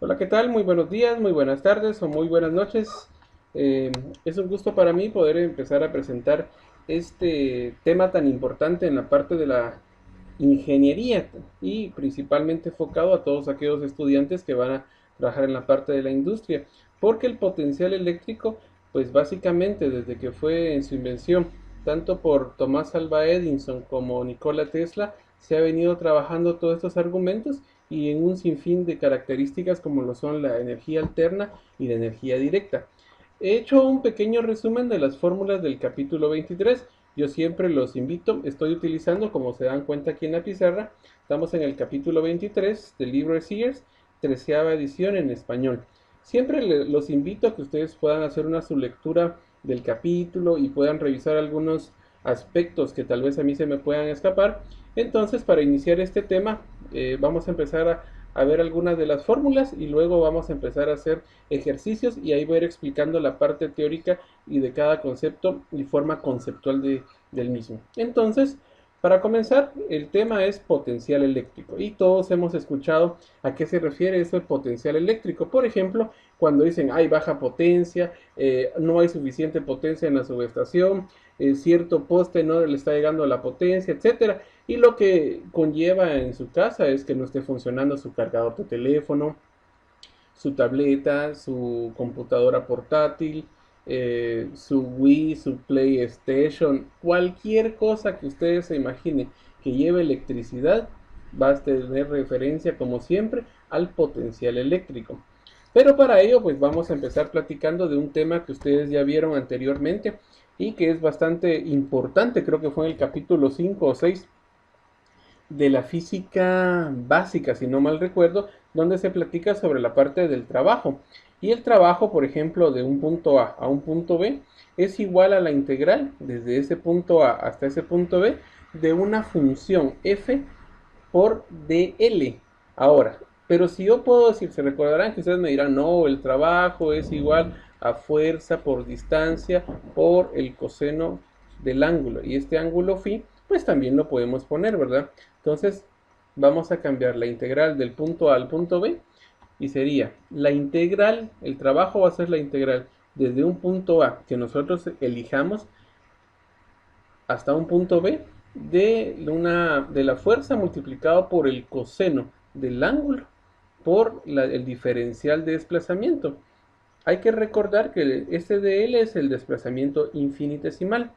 Hola, ¿qué tal? Muy buenos días, muy buenas tardes o muy buenas noches. Es un gusto para mí poder empezar a presentar este tema tan importante en la parte de la ingeniería y principalmente enfocado a todos aquellos estudiantes que van a trabajar en la parte de la industria, porque el potencial eléctrico, pues básicamente desde que fue en su invención, tanto por Tomás Alva Edison como Nikola Tesla, se ha venido trabajando todos estos argumentos y en un sinfín de características como lo son la energía alterna y la energía directa. He hecho un pequeño resumen de las fórmulas del capítulo 23. Yo siempre los invito, estoy utilizando, como se dan cuenta aquí en la pizarra, estamos en el capítulo 23 del libro de Sears, 13ª edición en español. Siempre los invito a que ustedes puedan hacer una sublectura del capítulo y puedan revisar algunos aspectos que tal vez a mí se me puedan escapar. Entonces, para iniciar este tema, vamos a empezar a ver algunas de las fórmulas y luego vamos a empezar a hacer ejercicios y ahí voy a ir explicando la parte teórica y de cada concepto y forma conceptual del mismo. Entonces, para comenzar, el tema es potencial eléctrico y todos hemos escuchado a qué se refiere eso de potencial eléctrico. Por ejemplo, cuando dicen hay baja potencia, no hay suficiente potencia en la subestación, cierto poste no le está llegando a la potencia, etcétera. Y lo que conlleva en su casa es que no esté funcionando su cargador de teléfono, su tableta, su computadora portátil, su Wii, su PlayStation, cualquier cosa que ustedes se imaginen que lleve electricidad, va a tener referencia como siempre al potencial eléctrico. Pero para ello pues vamos a empezar platicando de un tema que ustedes ya vieron anteriormente y que es bastante importante, creo que fue en el capítulo 5 o 6 de la física básica, si no mal recuerdo, donde se platica sobre la parte del trabajo. Y el trabajo, por ejemplo, de un punto A un punto B es igual a la integral desde ese punto A hasta ese punto B de una función f por dl. Ahora, pero si yo puedo decir, se recordarán que ustedes me dirán, no, el trabajo es igual a fuerza por distancia por el coseno del ángulo. Y este ángulo phi, pues también lo podemos poner, ¿verdad? Entonces, vamos a cambiar la integral del punto A al punto B y sería la integral, el trabajo va a ser la integral desde un punto A que nosotros elijamos hasta un punto B de la fuerza multiplicado por el coseno del ángulo por el diferencial de desplazamiento. Hay que recordar que este de L es el desplazamiento infinitesimal.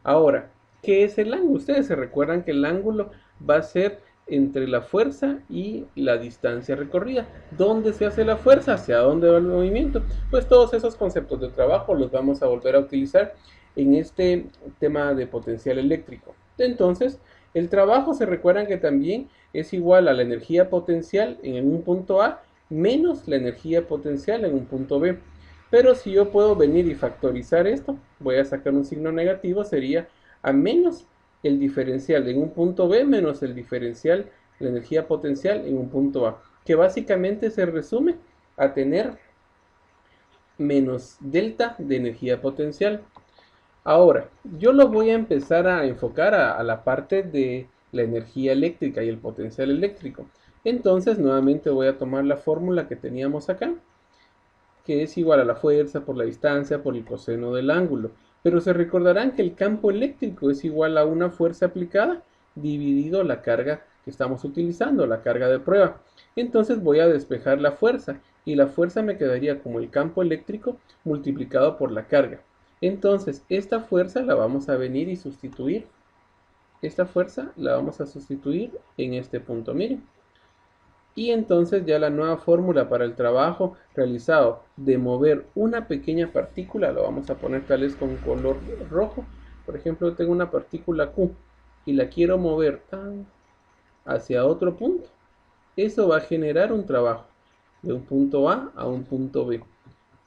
Ahora, ¿qué es el ángulo? Ustedes se recuerdan que el ángulo va a ser entre la fuerza y la distancia recorrida. ¿Dónde se hace la fuerza? ¿Hacia dónde va el movimiento? Pues todos esos conceptos de trabajo los vamos a volver a utilizar en este tema de potencial eléctrico. Entonces, el trabajo se recuerdan que también es igual a la energía potencial en un punto A menos la energía potencial en un punto B. Pero si yo puedo venir y factorizar esto, voy a sacar un signo negativo, sería a menos el diferencial en un punto B menos el diferencial, la energía potencial en un punto A, que básicamente se resume a tener menos delta de energía potencial. Ahora, yo lo voy a empezar a enfocar a la parte de la energía eléctrica y el potencial eléctrico. Entonces, nuevamente voy a tomar la fórmula que teníamos acá, que es igual a la fuerza por la distancia por el coseno del ángulo. Pero se recordarán que el campo eléctrico es igual a una fuerza aplicada dividido la carga que estamos utilizando, la carga de prueba. Entonces voy a despejar la fuerza y la fuerza me quedaría como el campo eléctrico multiplicado por la carga. Entonces esta fuerza la vamos a venir y sustituir. Esta fuerza la vamos a sustituir en este punto. Miren. Y entonces ya la nueva fórmula para el trabajo realizado de mover una pequeña partícula, lo vamos a poner tal vez con color rojo. Por ejemplo, tengo una partícula Q y la quiero mover hacia otro punto. Eso va a generar un trabajo de un punto A un punto B.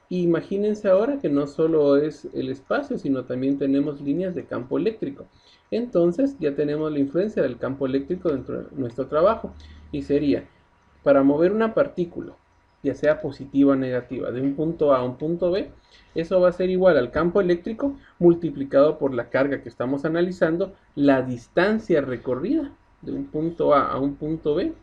Imagínense ahora que no solo es el espacio, sino también tenemos líneas de campo eléctrico. Entonces ya tenemos la influencia del campo eléctrico dentro de nuestro trabajo. Y sería, para mover una partícula, ya sea positiva o negativa, de un punto A un punto B, eso va a ser igual al campo eléctrico multiplicado por la carga que estamos analizando, la distancia recorrida de un punto A un punto B,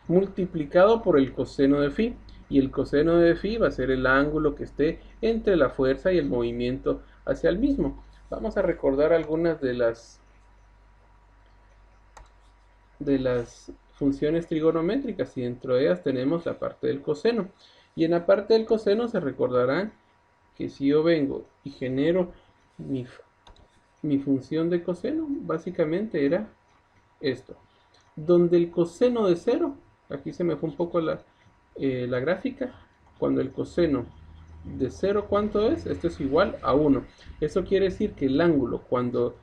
multiplicado por el coseno de phi. Y el coseno de phi va a ser el ángulo que esté entre la fuerza y el movimiento hacia el mismo. Vamos a recordar algunas de las funciones trigonométricas, y dentro de ellas tenemos la parte del coseno. Y en la parte del coseno se recordarán que si yo vengo y genero mi función de coseno, básicamente era esto, donde el coseno de 0, aquí se me fue un poco la gráfica, cuando el coseno de 0, ¿cuánto es? Esto es igual a 1. Eso quiere decir que el ángulo, cuando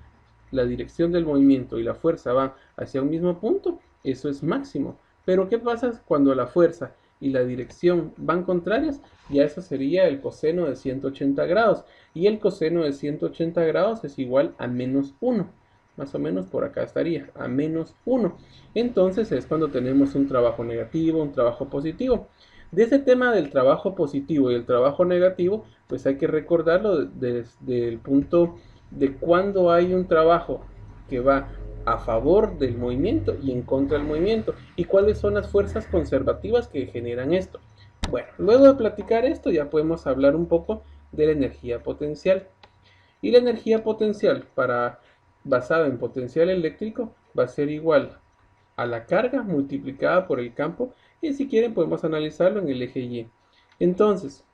la dirección del movimiento y la fuerza van hacia un mismo punto, eso es máximo. Pero ¿qué pasa cuando la fuerza y la dirección van contrarias? Ya eso sería el coseno de 180 grados. Y el coseno de 180 grados es igual a menos 1. Más o menos por acá estaría, a menos 1. Entonces es cuando tenemos un trabajo negativo, un trabajo positivo. De ese tema del trabajo positivo y el trabajo negativo, pues hay que recordarlo desde el punto de cuando hay un trabajo que va a favor del movimiento y en contra del movimiento, y cuáles son las fuerzas conservativas que generan esto. Bueno, luego de platicar esto ya podemos hablar un poco de la energía potencial. Y la energía potencial basada en potencial eléctrico va a ser igual a la carga multiplicada por el campo, y si quieren podemos analizarlo en el eje Y. Entonces,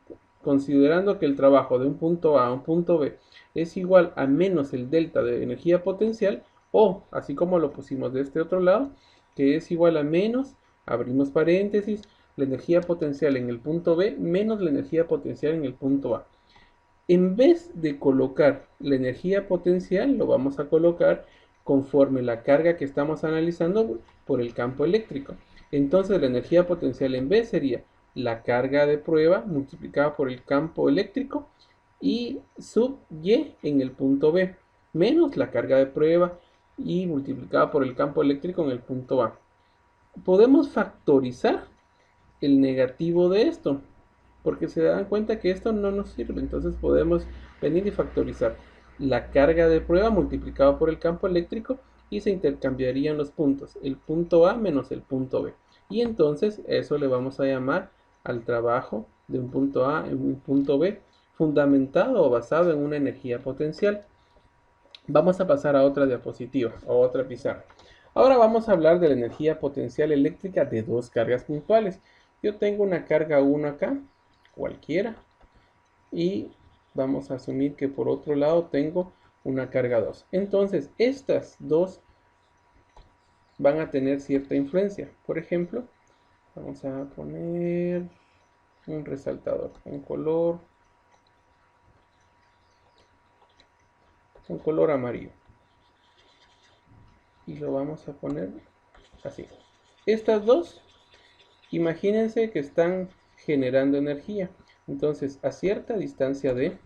considerando que el trabajo de un punto A a un punto B es igual a menos el delta de energía potencial, o así como lo pusimos de este otro lado, que es igual a menos, abrimos paréntesis, la energía potencial en el punto B menos la energía potencial en el punto A. En vez de colocar la energía potencial, lo vamos a colocar conforme la carga que estamos analizando por el campo eléctrico. Entonces la energía potencial en B sería la carga de prueba multiplicada por el campo eléctrico y sub Y en el punto B, menos la carga de prueba y multiplicada por el campo eléctrico en el punto A. Podemos factorizar el negativo de esto, porque se dan cuenta que esto no nos sirve. Entonces podemos venir y factorizar la carga de prueba multiplicado por el campo eléctrico, y se intercambiarían los puntos, el punto A menos el punto B. Y entonces eso le vamos a llamar al trabajo de un punto A en un punto B, fundamentado o basado en una energía potencial. Vamos a pasar a otra diapositiva o otra pizarra. Ahora vamos a hablar de la energía potencial eléctrica de dos cargas puntuales. Yo tengo una carga 1 acá, cualquiera, y vamos a asumir que por otro lado tengo una carga 2. Entonces, estas dos van a tener cierta influencia. Por ejemplo, vamos a poner un resaltador, un color amarillo. Y lo vamos a poner así. Estas dos, imagínense que están generando energía. Entonces, a cierta distancia de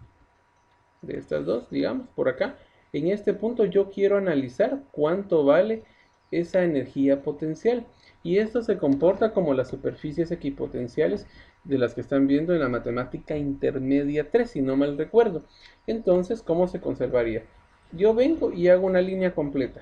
estas dos, digamos, por acá, en este punto yo quiero analizar cuánto vale esa energía potencial. Y esto se comporta como las superficies equipotenciales de las que están viendo en la matemática intermedia 3, si no mal recuerdo. Entonces, ¿cómo se conservaría? Yo vengo y hago una línea completa.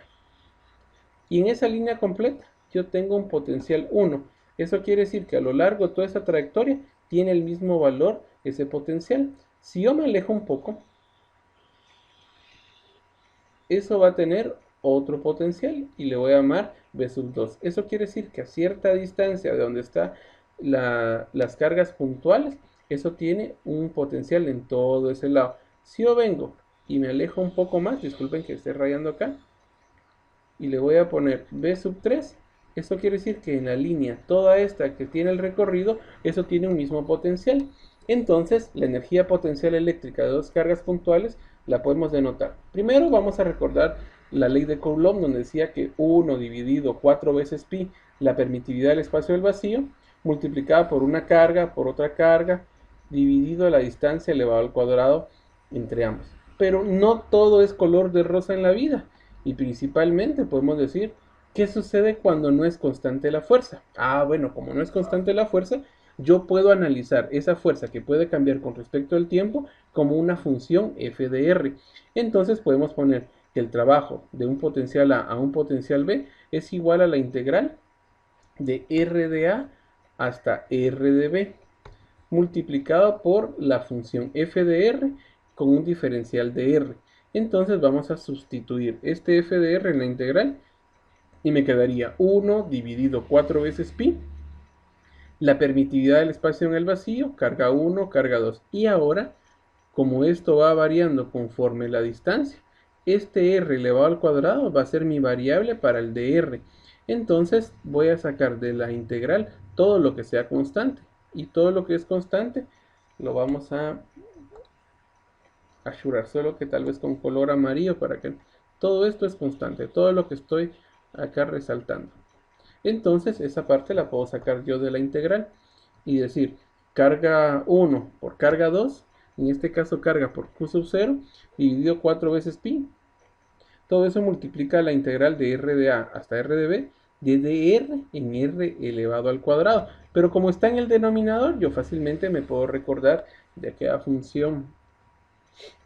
Y en esa línea completa yo tengo un potencial 1. Eso quiere decir que a lo largo de toda esa trayectoria tiene el mismo valor ese potencial. Si yo me alejo un poco, eso va a tener otro potencial y le voy a llamar B sub 2. Eso quiere decir que a cierta distancia de donde están las cargas puntuales, eso tiene un potencial en todo ese lado. Si yo vengo y me alejo un poco más, disculpen que esté rayando acá, y le voy a poner B sub 3, eso quiere decir que en la línea toda esta que tiene el recorrido, eso tiene un mismo potencial. Entonces, la energía potencial eléctrica de dos cargas puntuales la podemos denotar. Primero vamos a recordar la ley de Coulomb, donde decía que 1 dividido 4 veces pi, la permitividad del espacio del vacío, multiplicada por una carga, por otra carga, dividido la distancia elevado al cuadrado entre ambos. Pero no todo es color de rosa en la vida. Y principalmente podemos decir, ¿qué sucede cuando no es constante la fuerza? Bueno, como no es constante la fuerza, yo puedo analizar esa fuerza que puede cambiar con respecto al tiempo como una función f de r. Entonces podemos poner que el trabajo de un potencial A a un potencial B es igual a la integral de R de A hasta R de B, multiplicado por la función f de r con un diferencial de r. Entonces vamos a sustituir este f de r en la integral y me quedaría 1 dividido 4 veces pi, la permitividad del espacio en el vacío, carga 1, carga 2. Y ahora, como esto va variando conforme la distancia, este r elevado al cuadrado va a ser mi variable para el de r. Entonces voy a sacar de la integral todo lo que sea constante. Y todo lo que es constante lo vamos a achurar, solo que tal vez con color amarillo para que todo esto es constante, todo lo que estoy acá resaltando. Entonces esa parte la puedo sacar yo de la integral y decir carga 1 por carga 2, en este caso carga por q sub 0, dividido 4 veces pi. Todo eso multiplica la integral de r de a hasta r de b desde r en r elevado al cuadrado. Pero como está en el denominador, yo fácilmente me puedo recordar de aquella función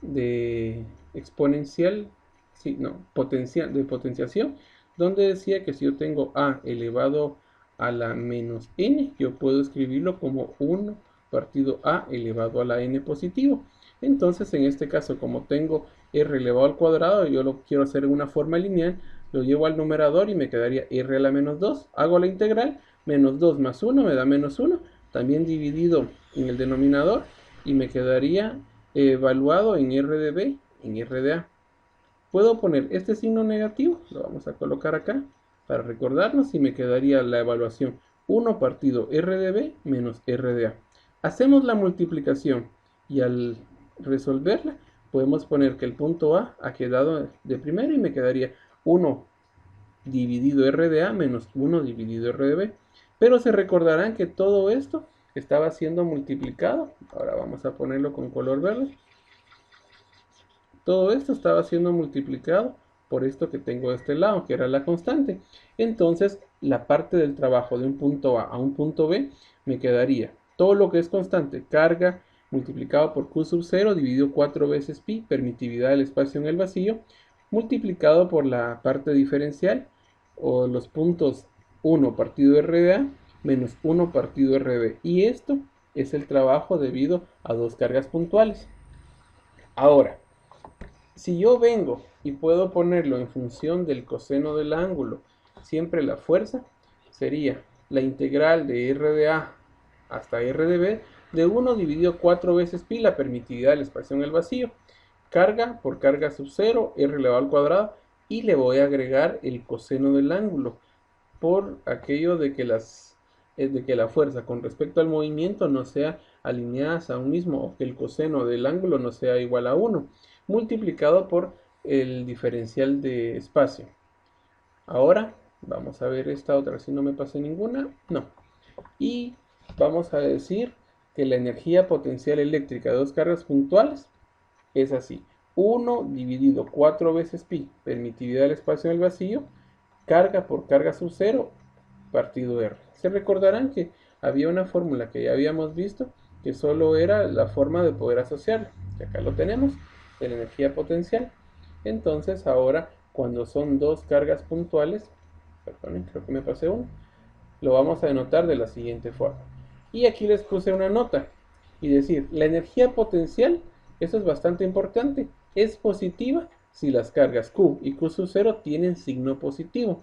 de exponencial, sí, no, potencial, de potenciación, donde decía que si yo tengo a elevado a la menos n, yo puedo escribirlo como 1 partido a elevado a la n positivo. Entonces, en este caso, como tengo r elevado al cuadrado, yo lo quiero hacer en una forma lineal, lo llevo al numerador y me quedaría r a la menos 2. Hago la integral, menos 2 más 1 me da menos 1, también dividido en el denominador, y me quedaría evaluado en R de B, en R de A. Puedo poner este signo negativo, lo vamos a colocar acá para recordarnos y me quedaría la evaluación 1 partido R de B menos R de A. Hacemos la multiplicación y al resolverla podemos poner que el punto A ha quedado de primero y me quedaría 1 dividido R de A menos 1 dividido R de B. Pero se recordarán que todo esto estaba siendo multiplicado. Ahora vamos a ponerlo con color verde. Todo esto estaba siendo multiplicado por esto que tengo de este lado, que era la constante. Entonces, la parte del trabajo de un punto A un punto B me quedaría todo lo que es constante, carga multiplicado por Q sub 0 dividido 4 veces pi, permitividad del espacio en el vacío, multiplicado por la parte diferencial o los puntos 1 partido R de A menos 1 partido R de B. Y esto es el trabajo debido a dos cargas puntuales. Ahora, si yo vengo y puedo ponerlo en función del coseno del ángulo, siempre la fuerza sería la integral de R de A hasta R de B de 1 dividido 4 veces pi, la permitividad del espacio en el vacío, carga por carga sub 0, R elevado al cuadrado, y le voy a agregar el coseno del ángulo, por aquello de que la fuerza con respecto al movimiento no sea alineadas a un mismo, o que el coseno del ángulo no sea igual a 1, multiplicado por el diferencial de espacio. Ahora vamos a ver esta otra, si no me pasé ninguna, no. Y vamos a decir que la energía potencial eléctrica de dos cargas puntuales es así: 1 dividido 4 veces pi, permitividad del espacio en el vacío, carga por carga sub 0 partido R. Se recordarán que había una fórmula que ya habíamos visto, que solo era la forma de poder asociarla, que acá lo tenemos, de la energía potencial. Entonces ahora, cuando son dos cargas puntuales, perdonen, creo que me pasé uno, lo vamos a denotar de la siguiente forma. Y aquí les puse una nota y decir, la energía potencial, eso es bastante importante, es positiva si las cargas Q y Q sub 0 tienen signo positivo,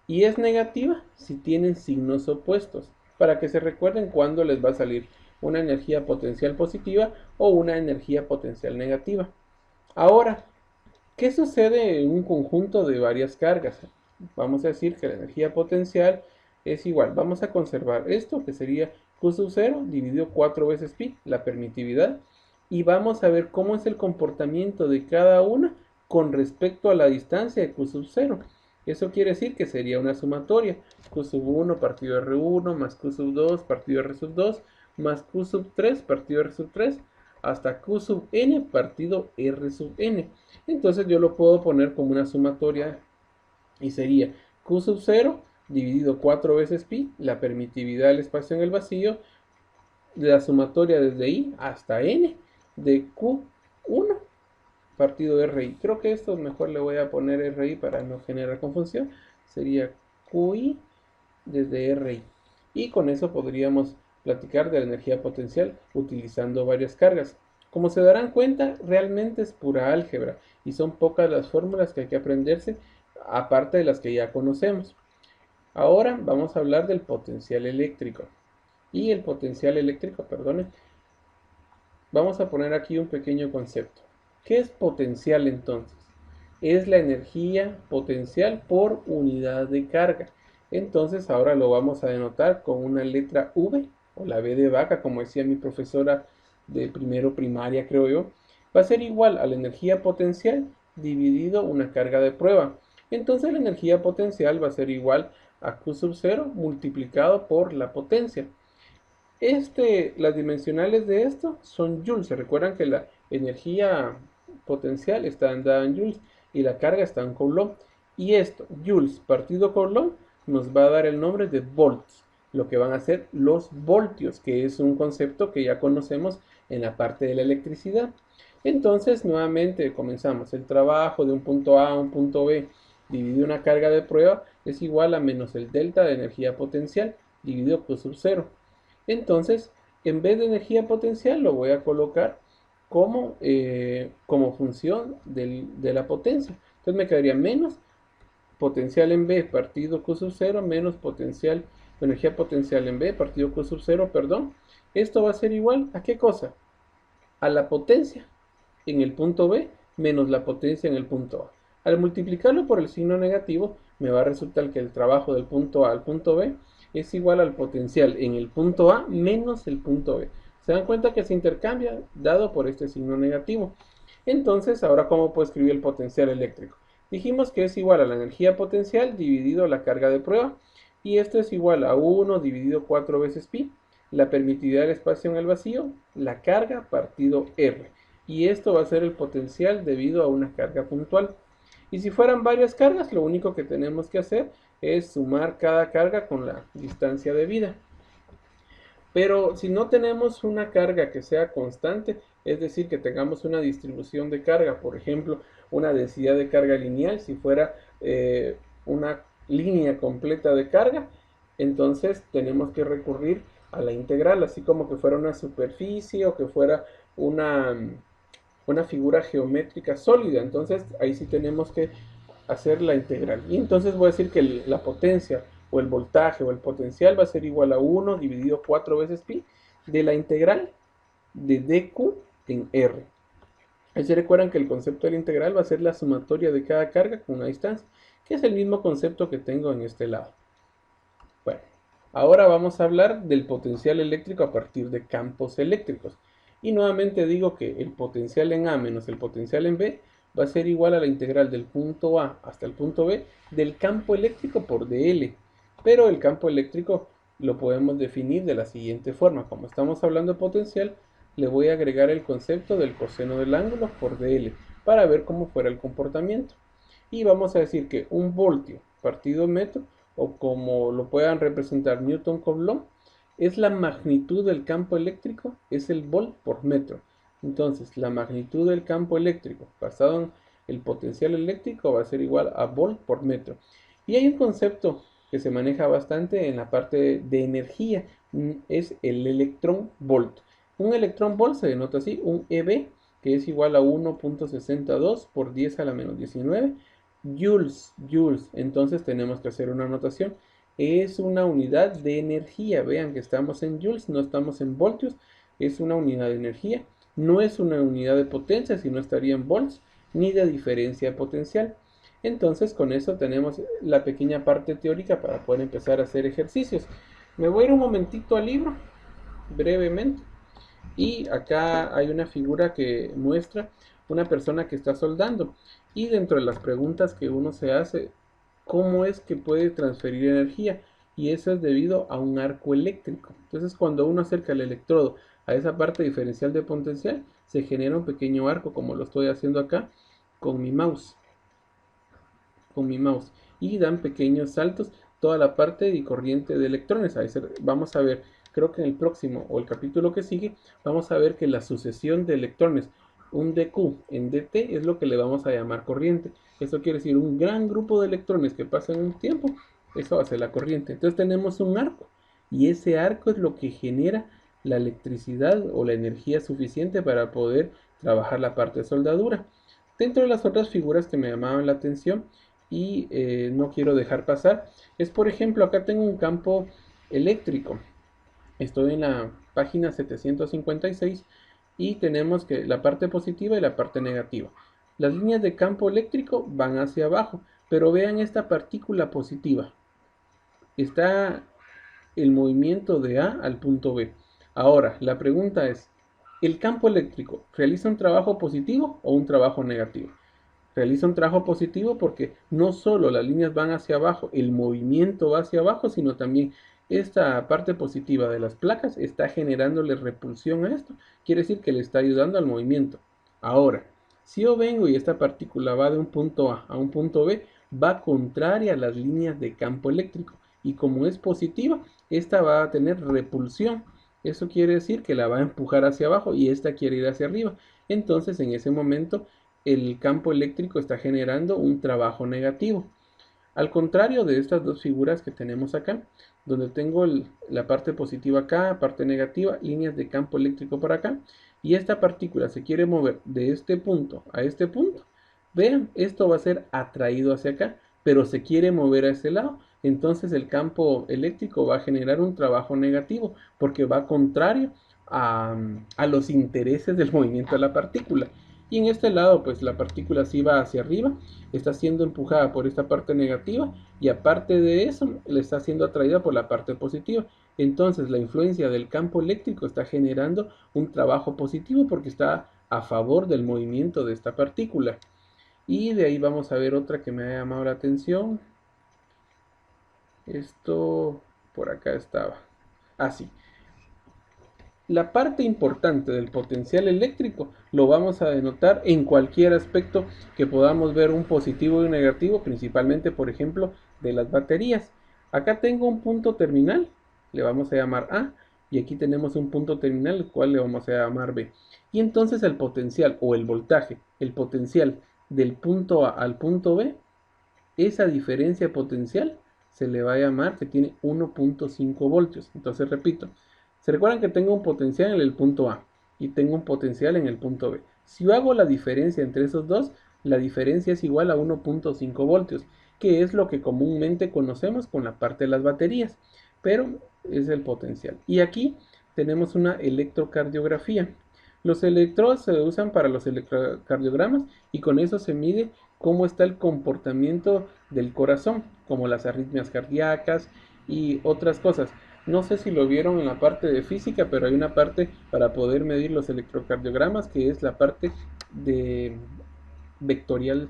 y es negativa si tienen signos opuestos, para que se recuerden cuándo les va a salir una energía potencial positiva o una energía potencial negativa. Ahora, ¿qué sucede en un conjunto de varias cargas? Vamos a decir que la energía potencial es igual. Vamos a conservar esto, que sería Q sub 0 dividido 4 veces pi, la permitividad, y vamos a ver cómo es el comportamiento de cada una con respecto a la distancia de Q sub 0. Eso quiere decir que sería una sumatoria. Q sub 1 partido R1 más Q sub 2 partido R sub 2 más Q sub 3 partido R sub 3 hasta Q sub n partido R sub n. Entonces yo lo puedo poner como una sumatoria y sería Q sub 0 dividido 4 veces pi, la permitividad del espacio en el vacío, de la sumatoria desde i hasta n de Q1 partido RI. Creo que esto mejor le voy a poner RI para no generar confusión. Sería QI desde RI. Y con eso podríamos platicar de la energía potencial utilizando varias cargas. Como se darán cuenta, realmente es pura álgebra y son pocas las fórmulas que hay que aprenderse, aparte de las que ya conocemos. Ahora vamos a hablar del potencial eléctrico. Y el potencial eléctrico, perdone, vamos a poner aquí un pequeño concepto. ¿Qué es potencial entonces? Es la energía potencial por unidad de carga. Entonces ahora lo vamos a denotar con una letra V o la V de vaca, como decía mi profesora de primero primaria, creo yo. Va a ser igual a la energía potencial dividido una carga de prueba. Entonces la energía potencial va a ser igual a Q sub 0 multiplicado por la potencia. Las dimensionales de esto son joules. Se recuerdan que la energía potencial está dada en joules y la carga está en coulomb. Y esto, joules partido coulomb, nos va a dar el nombre de volts, lo que van a ser los voltios, que es un concepto que ya conocemos en la parte de la electricidad. Entonces, nuevamente comenzamos. El trabajo de un punto A a un punto B dividido una carga de prueba es igual a menos el delta de energía potencial dividido por sub 0. Entonces, en vez de energía potencial, lo voy a colocar como función de la potencia. Entonces me quedaría menos potencial en B partido Q sub 0 menos energía potencial en B partido Q sub 0, perdón. Esto va a ser igual a ¿qué cosa? A la potencia en el punto B menos la potencia en el punto A. Al multiplicarlo por el signo negativo, me va a resultar que el trabajo del punto A al punto B es igual al potencial en el punto A menos el punto B. Se dan cuenta que se intercambia dado por este signo negativo. Entonces, ahora, ¿cómo puedo escribir el potencial eléctrico? Dijimos que es igual a la energía potencial dividido la carga de prueba. Y esto es igual a 1 dividido 4 veces pi, la permitividad del espacio en el vacío, la carga partido R. Y esto va a ser el potencial debido a una carga puntual. Y si fueran varias cargas, lo único que tenemos que hacer es sumar cada carga con la distancia debida. Pero si no tenemos una carga que sea constante, es decir, que tengamos una distribución de carga, por ejemplo, una densidad de carga lineal, si fuera una línea completa de carga, entonces tenemos que recurrir a la integral, así como que fuera una superficie o que fuera una figura geométrica sólida. Entonces ahí sí tenemos que hacer la integral. Y entonces voy a decir que la potencia o el voltaje o el potencial va a ser igual a 1 dividido 4 veces pi de la integral de dq en r. Ahí se recuerdan que el concepto de la integral va a ser la sumatoria de cada carga con una distancia, que es el mismo concepto que tengo en este lado. Bueno, ahora vamos a hablar del potencial eléctrico a partir de campos eléctricos. Y nuevamente digo que el potencial en A menos el potencial en B va a ser igual a la integral del punto A hasta el punto B del campo eléctrico por dl. Pero el campo eléctrico lo podemos definir de la siguiente forma. Como estamos hablando de potencial, le voy a agregar el concepto del coseno del ángulo por dl para ver cómo fuera el comportamiento. Y vamos a decir que un voltio partido metro, o como lo puedan representar Newton Coulomb, es la magnitud del campo eléctrico, es el volt por metro. Entonces, la magnitud del campo eléctrico basado en el potencial eléctrico va a ser igual a volt por metro. Y hay un concepto que se maneja bastante en la parte de energía, es el electrón volt. Un electrón volt se denota así, un EV, que es igual a 1.62 por 10 a la menos 19 joules. Entonces tenemos que hacer una anotación. Es una unidad de energía. Vean que estamos en joules, no estamos en voltios. Es una unidad de energía. No es una unidad de potencia, sino estaría en volts, ni de diferencia potencial. Entonces con eso tenemos la pequeña parte teórica para poder empezar a hacer ejercicios. Me voy a ir un momentito al libro, brevemente. Y acá hay una figura que muestra una persona que está soldando. Y dentro de las preguntas que uno se hace, ¿cómo es que puede transferir energía? Y eso es debido a un arco eléctrico. Entonces, cuando uno acerca el electrodo a esa parte diferencial de potencial, se genera un pequeño arco, como lo estoy haciendo acá con mi mouse. Y dan pequeños saltos toda la parte y corriente de electrones. Ahí vamos a ver, creo que en el próximo o el capítulo que sigue, vamos a ver que la sucesión de electrones, un dq en dt, es lo que le vamos a llamar corriente. Eso quiere decir un gran grupo de electrones que pasan un tiempo Eso va a ser la corriente. Entonces tenemos un arco y ese arco es lo que genera la electricidad o la energía suficiente para poder trabajar la parte de soldadura. Dentro de las otras figuras que me llamaban la atención y no quiero dejar pasar es, por ejemplo, acá tengo un campo eléctrico. Estoy en la página 756 y tenemos que la parte positiva y la parte negativa. Las líneas de campo eléctrico van hacia abajo, pero vean esta partícula positiva. Está el movimiento de A al punto B. Ahora, la pregunta es, ¿el campo eléctrico realiza un trabajo positivo o un trabajo negativo? Realiza un trabajo positivo porque no solo las líneas van hacia abajo, el movimiento va hacia abajo, sino también esta parte positiva de las placas está generándole repulsión a esto. Quiere decir que le está ayudando al movimiento. Ahora, si yo vengo y esta partícula va de un punto A un punto B, va contraria a las líneas de campo eléctrico. Y como es positiva, esta va a tener repulsión. Eso quiere decir que la va a empujar hacia abajo y esta quiere ir hacia arriba. Entonces, en ese momento, el campo eléctrico está generando un trabajo negativo. Al contrario de estas dos figuras que tenemos acá, donde tengo la parte positiva acá, parte negativa, líneas de campo eléctrico por acá, y esta partícula se quiere mover de este punto a este punto, vean, esto va a ser atraído hacia acá, pero se quiere mover a ese lado, entonces el campo eléctrico va a generar un trabajo negativo, porque va contrario a los intereses del movimiento de la partícula. Y en este lado, pues la partícula sí va hacia arriba, está siendo empujada por esta parte negativa y aparte de eso, le está siendo atraída por la parte positiva. Entonces, la influencia del campo eléctrico está generando un trabajo positivo porque está a favor del movimiento de esta partícula. Y de ahí vamos a ver otra que me ha llamado la atención. Esto por acá estaba. Así. La parte importante del potencial eléctrico lo vamos a denotar en cualquier aspecto que podamos ver un positivo y un negativo, principalmente por ejemplo de las baterías. Acá tengo un punto terminal, le vamos a llamar A, y aquí tenemos un punto terminal, el cual le vamos a llamar B. Y entonces el potencial o el voltaje, el potencial del punto A al punto B, esa diferencia potencial se le va a llamar que tiene 1.5 voltios. Entonces repito, se recuerdan que tengo un potencial en el punto A y tengo un potencial en el punto B. Si yo hago la diferencia entre esos dos, la diferencia es igual a 1.5 voltios, que es lo que comúnmente conocemos con la parte de las baterías, pero es el potencial. Y aquí tenemos una electrocardiografía. Los electrodos se usan para los electrocardiogramas y con eso se mide cómo está el comportamiento del corazón, como las arritmias cardíacas y otras cosas. No sé si lo vieron en la parte de física, pero hay una parte para poder medir los electrocardiogramas que es la parte de vectorial.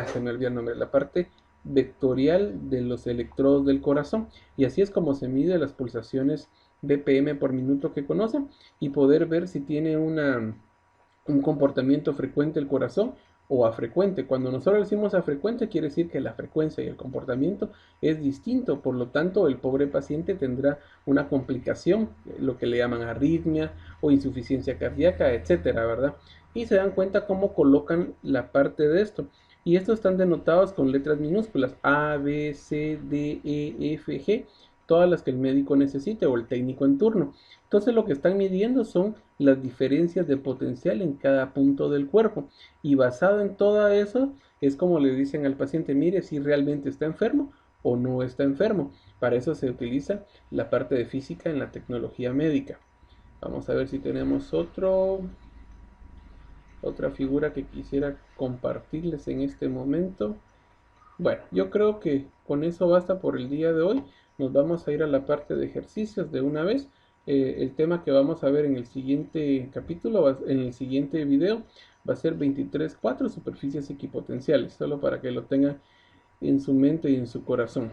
Se me olvidó el nombre. La parte vectorial de los electrodos del corazón. Y así es como se mide las pulsaciones BPM por minuto que conocen y poder ver si tiene un comportamiento frecuente el corazón o afrecuente. Cuando nosotros decimos afrecuente quiere decir que la frecuencia y el comportamiento es distinto, por lo tanto el pobre paciente tendrá una complicación, lo que le llaman arritmia o insuficiencia cardíaca, etcétera, ¿verdad? Y se dan cuenta cómo colocan la parte de esto. Y estos están denotados con letras minúsculas A, B, C, D, E, F, G, todas las que el médico necesite o el técnico en turno. Entonces lo que están midiendo son las diferencias de potencial en cada punto del cuerpo. Y basado en todo eso, es como le dicen al paciente, mire si realmente está enfermo o no está enfermo. Para eso se utiliza la parte de física en la tecnología médica. Vamos a ver si tenemos otra figura que quisiera compartirles en este momento. Bueno, yo creo que con eso basta por el día de hoy. Nos vamos a ir a la parte de ejercicios de una vez. El tema que vamos a ver en el siguiente capítulo, en el siguiente video, va a ser 23.4 superficies equipotenciales, solo para que lo tengan en su mente y en su corazón.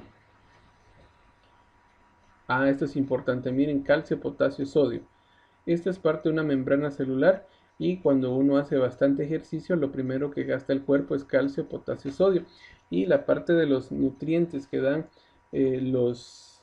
Esto es importante. Miren, calcio, potasio, sodio. Esta es parte de una membrana celular y cuando uno hace bastante ejercicio, lo primero que gasta el cuerpo es calcio, potasio, sodio. Y la parte de los nutrientes que dan eh, los,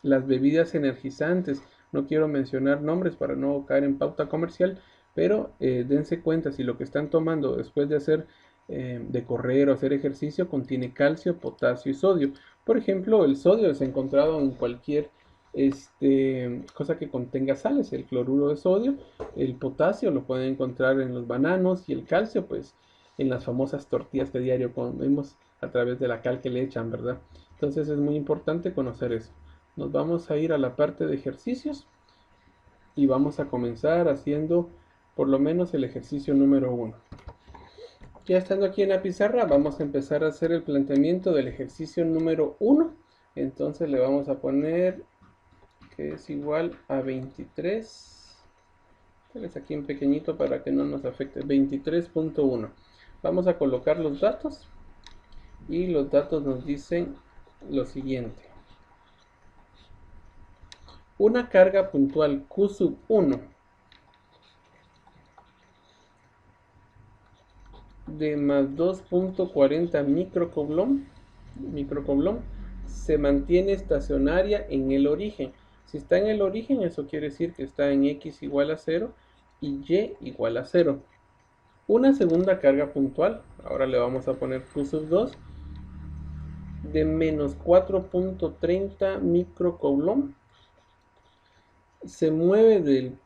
las bebidas energizantes, no quiero mencionar nombres para no caer en pauta comercial, pero dense cuenta si lo que están tomando después de hacer de correr o hacer ejercicio contiene calcio, potasio y sodio. Por ejemplo, el sodio es encontrado en cualquier cosa que contenga sales, el cloruro de sodio, el potasio lo pueden encontrar en los bananos y el calcio, pues en las famosas tortillas que diario comemos a través de la cal que le echan, ¿verdad? Entonces es muy importante conocer eso. Nos vamos a ir a la parte de ejercicios y vamos a comenzar haciendo por lo menos el ejercicio número 1. Ya estando aquí en la pizarra, vamos a empezar a hacer el planteamiento del ejercicio número 1. Entonces le vamos a poner que es igual a 23. Es aquí en pequeñito para que no nos afecte. 23.1. Vamos a colocar los datos y los datos nos dicen lo siguiente. Una carga puntual Q sub 1 de más 2.40 microcoulomb se mantiene estacionaria en el origen. Si está en el origen, eso quiere decir que está en x igual a 0 y y igual a 0. Una segunda carga puntual, ahora le vamos a poner Q sub 2, de menos 4.30 microcoulomb, se mueve del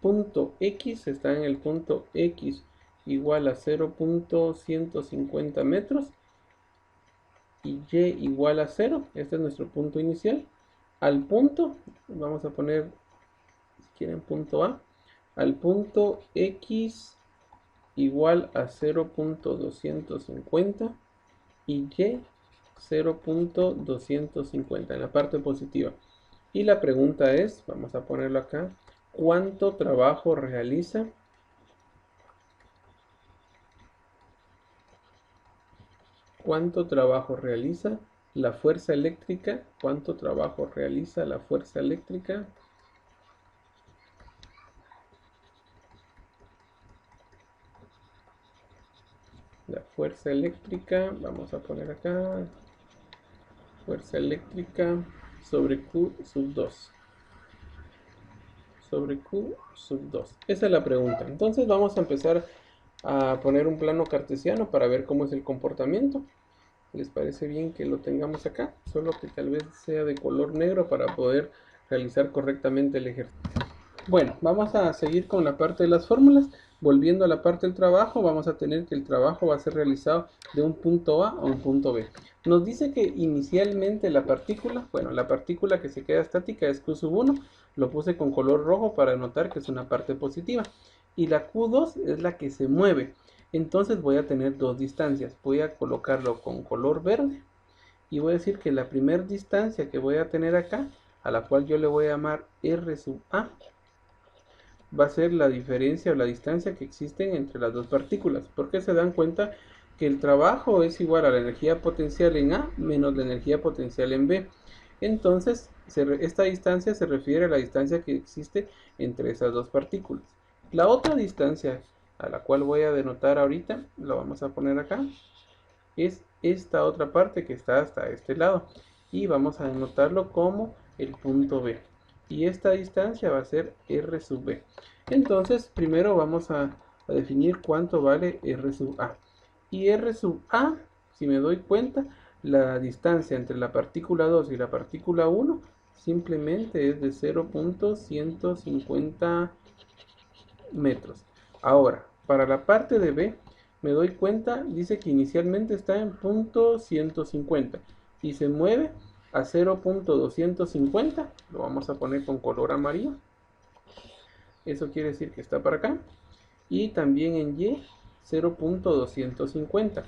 punto X, está en el punto X igual a 0.150 metros y y igual a 0, este es nuestro punto inicial, al punto, vamos a poner, si quieren, punto A, al punto X igual a 0.250 y 0.250 en la parte positiva. Y la pregunta es, vamos a ponerlo acá, ¿cuánto trabajo realiza la fuerza eléctrica? ¿Cuánto trabajo realiza la fuerza eléctrica? La fuerza eléctrica, vamos a poner acá, fuerza eléctrica sobre Q sub 2. Sobre Q sub 2. Esa es la pregunta. Entonces vamos a empezar a poner un plano cartesiano para ver cómo es el comportamiento. ¿Les parece bien que lo tengamos acá? Solo que tal vez sea de color negro para poder realizar correctamente el ejercicio. Bueno, vamos a seguir con la parte de las fórmulas. Volviendo a la parte del trabajo, vamos a tener que el trabajo va a ser realizado de un punto A a un punto B. Nos dice que inicialmente la partícula que se queda estática es Q sub 1. Lo puse con color rojo para notar que es una parte positiva. Y la Q2 es la que se mueve. Entonces voy a tener dos distancias. Voy a colocarlo con color verde. Y voy a decir que la primera distancia que voy a tener acá, a la cual yo le voy a llamar R sub A, va a ser la diferencia o la distancia que existen entre las dos partículas, porque se dan cuenta que el trabajo es igual a la energía potencial en A menos la energía potencial en B. Entonces, esta distancia se refiere a la distancia que existe entre esas dos partículas. La otra distancia a la cual voy a denotar ahorita, la vamos a poner acá, es esta otra parte que está hasta este lado, y vamos a denotarlo como el punto B. Y esta distancia va a ser R sub B. Entonces, primero vamos a definir cuánto vale R sub A. Y R sub A, si me doy cuenta, la distancia entre la partícula 2 y la partícula 1 simplemente es de 0.150 metros. Ahora, para la parte de B, me doy cuenta, dice que inicialmente está en punto 150 y se mueve a 0.250, lo vamos a poner con color amarillo, eso quiere decir que está para acá, y también en Y 0.250.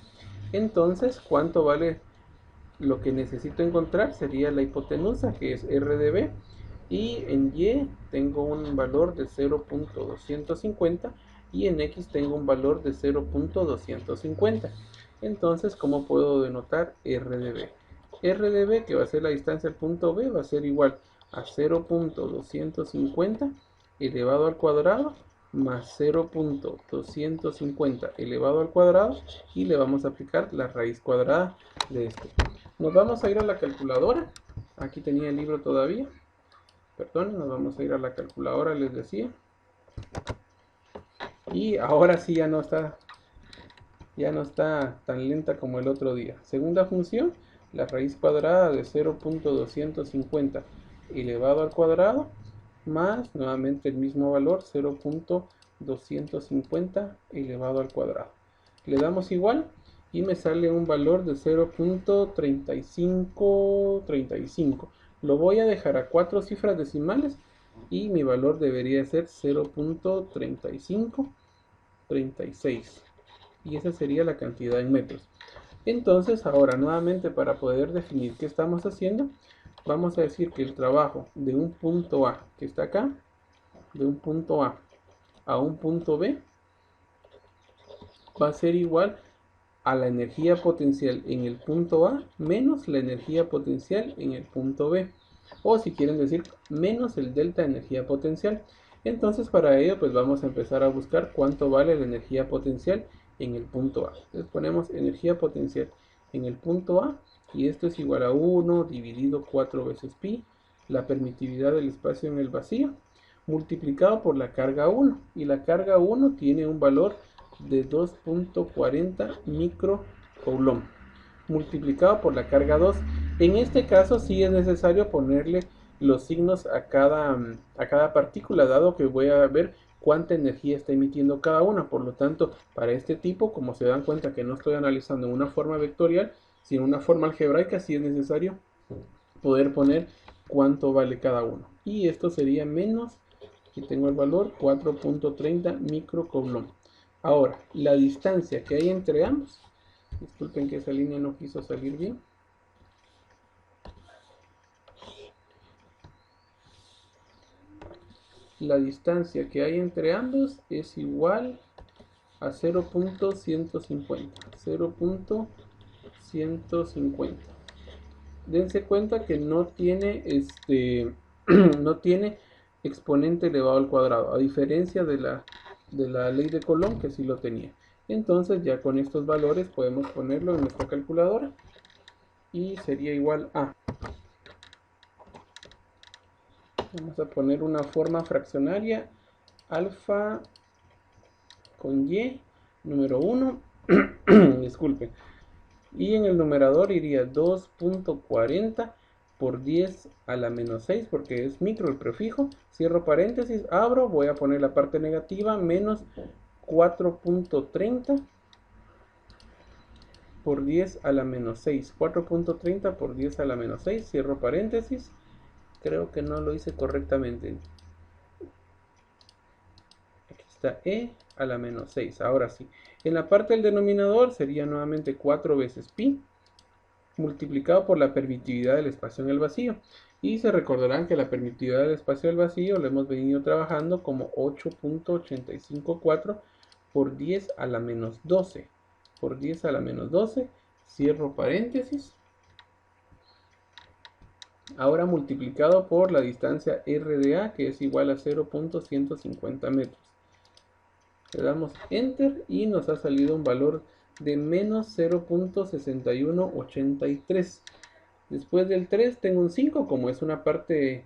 Entonces, ¿cuánto vale lo que necesito encontrar? Sería la hipotenusa, que es R de B, y en Y tengo un valor de 0.250 y en X tengo un valor de 0.250. Entonces, ¿cómo puedo denotar R de B? R de B, que va a ser la distancia al punto B, va a ser igual a 0.250 elevado al cuadrado más 0.250 elevado al cuadrado, y le vamos a aplicar la raíz cuadrada de esto. Nos vamos a ir a la calculadora. Aquí tenía el libro todavía. Perdón, nos vamos a ir a la calculadora, les decía. Y ahora sí ya no está Ya no está tan lenta como el otro día. Segunda función, la raíz cuadrada de 0.250 elevado al cuadrado más nuevamente el mismo valor 0.250 elevado al cuadrado. Le damos igual y me sale un valor de 0.3535. Lo voy a dejar a 4 cifras decimales y mi valor debería ser 0.3536 y esa sería la cantidad en metros. Entonces ahora nuevamente para poder definir qué estamos haciendo, vamos a decir que el trabajo de un punto A que está acá, de un punto a un punto B, va a ser igual a la energía potencial en el punto A menos la energía potencial en el punto B. O si quieren decir menos el delta de energía potencial. Entonces para ello pues vamos a empezar a buscar cuánto vale la energía potencial en el punto A. Entonces ponemos energía potencial en el punto A y esto es igual a 1 dividido 4 veces pi, la permitividad del espacio en el vacío, multiplicado por la carga 1. Y la carga 1 tiene un valor de 2.40 microcoulomb multiplicado por la carga 2. En este caso sí es necesario ponerle los signos a cada partícula, dado que voy a ver cuánta energía está emitiendo cada una. Por lo tanto, para este tipo, como se dan cuenta que no estoy analizando en una forma vectorial, sino en una forma algebraica, sí es necesario poder poner cuánto vale cada uno. Y esto sería menos, aquí tengo el valor, 4.30 microcoulomb. Ahora, la distancia que hay entre ambos, disculpen que esa línea no quiso salir bien. La distancia que hay entre ambos es igual a 0.150. 0.150. Dense cuenta que no tiene no tiene exponente elevado al cuadrado, a diferencia de la ley de Coulomb que sí lo tenía. Entonces ya con estos valores podemos ponerlo en nuestra calculadora y sería igual a, vamos a poner una forma fraccionaria, alfa con y, número 1, disculpen, y en el numerador iría 2.40 por 10 a la menos 6 porque es micro el prefijo, cierro paréntesis, abro, voy a poner la parte negativa, menos 4.30 por 10 a la menos 6, 4.30 por 10 a la menos 6, cierro paréntesis, creo que no lo hice correctamente, aquí está e a la menos 6, ahora sí, en la parte del denominador sería nuevamente 4 veces pi, multiplicado por la permitividad del espacio en el vacío. Y se recordarán que la permitividad del espacio del vacío lo hemos venido trabajando como 8.854 por 10 a la menos 12. Por 10 a la menos 12, cierro paréntesis. Ahora multiplicado por la distancia RDA, que es igual a 0.150 metros. Le damos Enter y nos ha salido un valor de menos 0.6183. Después del 3 tengo un 5, como es una parte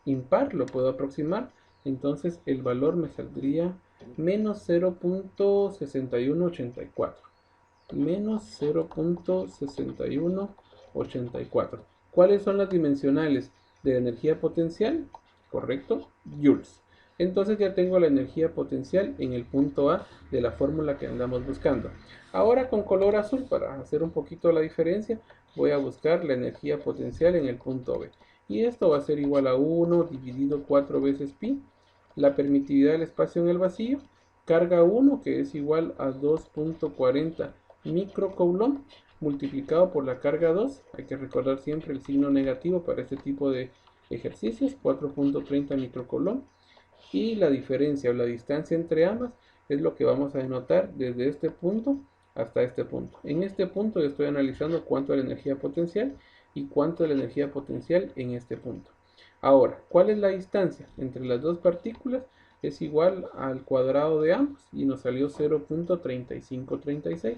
impar, lo puedo aproximar. Entonces el valor me saldría menos 0.6184. Menos 0.6184. ¿Cuáles son las dimensionales de la energía potencial? Correcto, joules. Entonces ya tengo la energía potencial en el punto A de la fórmula que andamos buscando. Ahora con color azul, para hacer un poquito la diferencia, voy a buscar la energía potencial en el punto B. Y esto va a ser igual a 1 dividido 4 veces pi, la permitividad del espacio en el vacío, carga 1 que es igual a 2.40 microcoulomb multiplicado por la carga 2. Hay que recordar siempre el signo negativo para este tipo de ejercicios, 4.30 microcoulomb. Y la diferencia o la distancia entre ambas es lo que vamos a denotar desde este punto hasta este punto. En este punto yo estoy analizando cuánto es la energía potencial y cuánto es la energía potencial en este punto. Ahora, ¿cuál es la distancia entre las dos partículas? Es igual al cuadrado de ambos y nos salió 0.3536.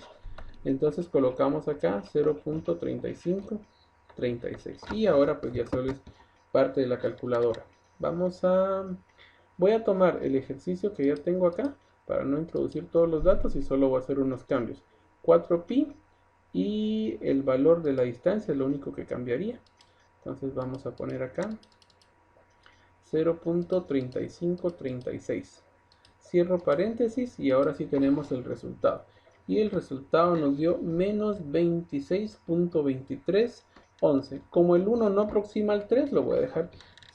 Entonces colocamos acá 0.3536 y ahora pues ya solo es parte de la calculadora. Voy a tomar el ejercicio que ya tengo acá para no introducir todos los datos y solo voy a hacer unos cambios. 4pi y el valor de la distancia es lo único que cambiaría. Entonces vamos a poner acá 0.3536. Cierro paréntesis y ahora sí tenemos el resultado. Y el resultado nos dio menos 26.2311. Como el 1 no aproxima al 3, lo voy a dejar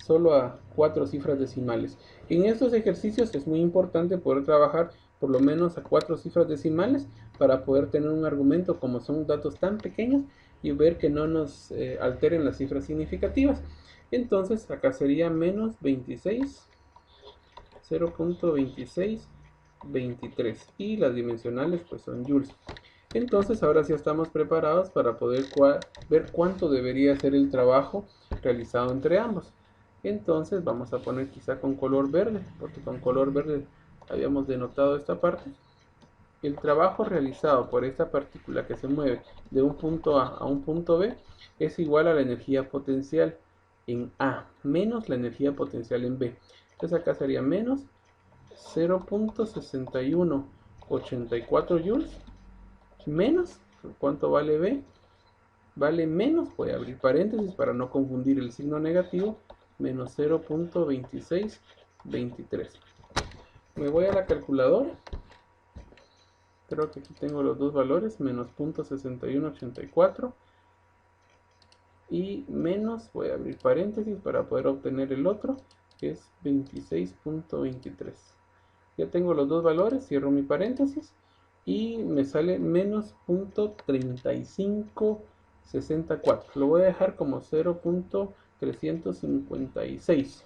solo a 4 cifras decimales. En estos ejercicios es muy importante poder trabajar por lo menos a 4 cifras decimales para poder tener un argumento como son datos tan pequeños y ver que no nos alteren las cifras significativas. Entonces acá sería menos 26, 0.2623 y las dimensionales pues son joules. Entonces ahora sí estamos preparados para poder ver cuánto debería ser el trabajo realizado entre ambos. Entonces vamos a poner quizá con color verde, porque con color verde habíamos denotado esta parte. El trabajo realizado por esta partícula que se mueve de un punto A a un punto B es igual a la energía potencial en A menos la energía potencial en B. Entonces acá sería menos 0.6184 joules menos, ¿cuánto vale B? Vale menos, voy a abrir paréntesis para no confundir el signo negativo, menos 0.2623. Me voy a la calculadora. Creo que aquí tengo los dos valores, menos 0.6184 y menos, voy a abrir paréntesis para poder obtener el otro, que es 26.23. Ya tengo los dos valores, cierro mi paréntesis y me sale menos 0.3564. Lo voy a dejar como 0.356.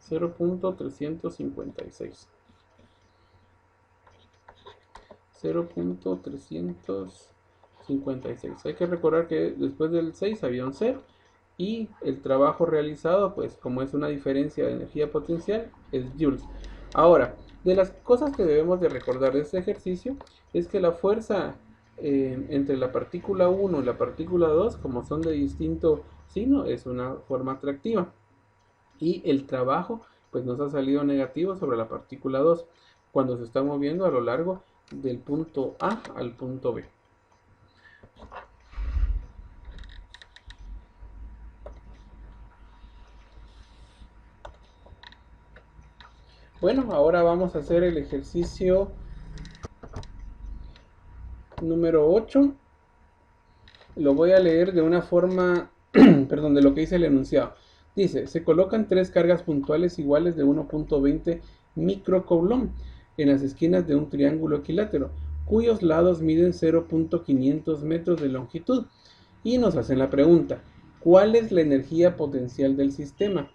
0.356. 0.356. Hay que recordar que después del 6 había un 0 y el trabajo realizado, pues como es una diferencia de energía potencial, es joules. Ahora, de las cosas que debemos de recordar de este ejercicio es que la fuerza entre la partícula 1 y la partícula 2, como son de distinto signo, es una forma atractiva. Y el trabajo, pues nos ha salido negativo sobre la partícula 2 cuando se está moviendo a lo largo del punto A al punto B. Bueno, ahora vamos a hacer el ejercicio número 8. Lo voy a leer de una forma, perdón, de lo que dice el enunciado. Dice, se colocan tres cargas puntuales iguales de 1.20 microcoulomb en las esquinas de un triángulo equilátero, cuyos lados miden 0.500 metros de longitud. Y nos hacen la pregunta, ¿cuál es la energía potencial del sistema?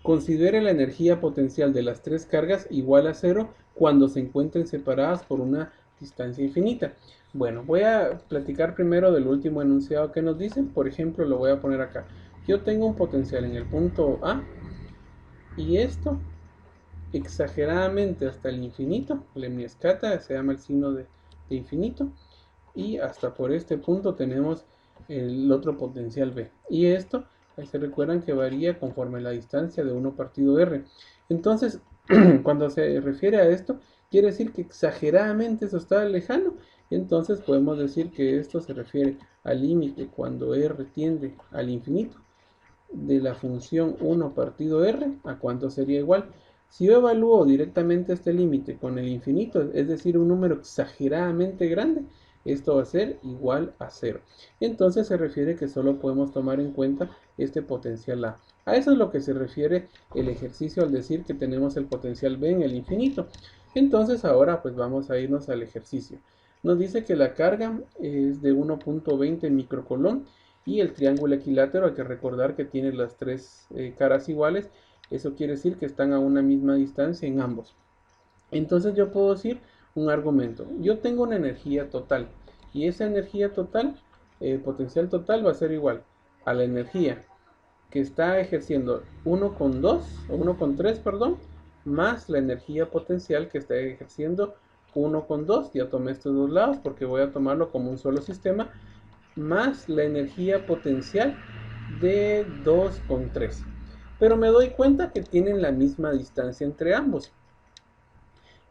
Considere la energía potencial de las tres cargas igual a cero cuando se encuentren separadas por una distancia infinita. Bueno, voy a platicar primero del último enunciado que nos dicen. Por ejemplo, lo voy a poner acá. Yo tengo un potencial en el punto A y esto exageradamente hasta el infinito. Lemniscata se llama el signo de infinito. Y hasta por este punto tenemos el otro potencial B. Y esto, ahí se recuerdan que varía conforme la distancia de 1 partido R. Entonces, cuando se refiere a esto, quiere decir que exageradamente eso está lejano. Entonces podemos decir que esto se refiere al límite cuando R tiende al infinito de la función 1 partido R, ¿a cuánto sería igual? Si yo evalúo directamente este límite con el infinito, es decir, un número exageradamente grande, esto va a ser igual a 0. Entonces se refiere que solo podemos tomar en cuenta este potencial A. A eso es lo que se refiere el ejercicio al decir que tenemos el potencial B en el infinito. Entonces ahora pues vamos a irnos al ejercicio. Nos dice que la carga es de 1.20 microcoulomb y el triángulo equilátero, hay que recordar que tiene las tres caras iguales. Eso quiere decir que están a una misma distancia en ambos. Entonces yo puedo decir un argumento. Yo tengo una energía total y esa energía total, potencial total, va a ser igual a la energía que está ejerciendo 1,3, perdón, más la energía potencial que está ejerciendo 1,2. Ya tomé estos dos lados porque voy a tomarlo como un solo sistema, más la energía potencial de 2,3. Pero me doy cuenta que tienen la misma distancia entre ambos.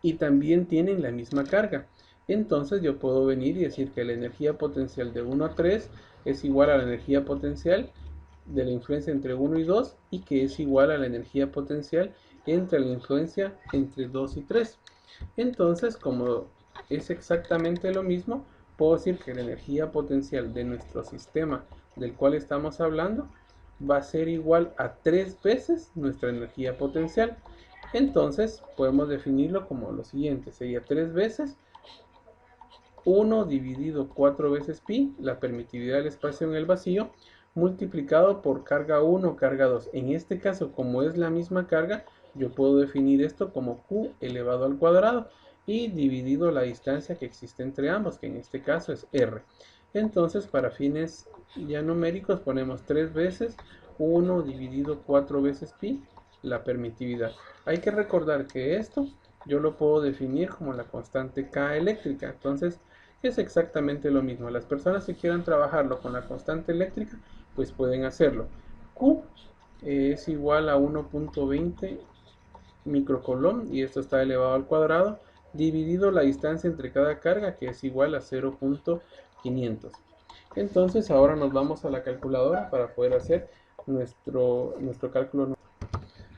y también tienen la misma carga. Entonces yo puedo venir y decir que la energía potencial de 1 a 3 es igual a la energía potencial de la influencia entre 1 y 2 y que es igual a la energía potencial entre la influencia entre 2 y 3. Entonces, como es exactamente lo mismo, puedo decir que la energía potencial de nuestro sistema del cual estamos hablando va a ser igual a 3 veces nuestra energía potencial. Entonces podemos definirlo como lo siguiente, sería 3 veces 1 dividido 4 veces pi, la permitividad del espacio en el vacío, multiplicado por carga 1, carga 2. En este caso, como es la misma carga, yo puedo definir esto como Q elevado al cuadrado y dividido la distancia que existe entre ambos, que en este caso es R. Entonces, para fines ya numéricos, ponemos 3 veces 1 dividido 4 veces pi, la permitividad. Hay que recordar que esto yo lo puedo definir como la constante K eléctrica. Entonces, es exactamente lo mismo. Las personas que quieran trabajarlo con la constante eléctrica, pues pueden hacerlo. Q es igual a 1.20 microcoulomb y esto está elevado al cuadrado, dividido la distancia entre cada carga, que es igual a 0.500. Entonces ahora nos vamos a la calculadora para poder hacer nuestro cálculo.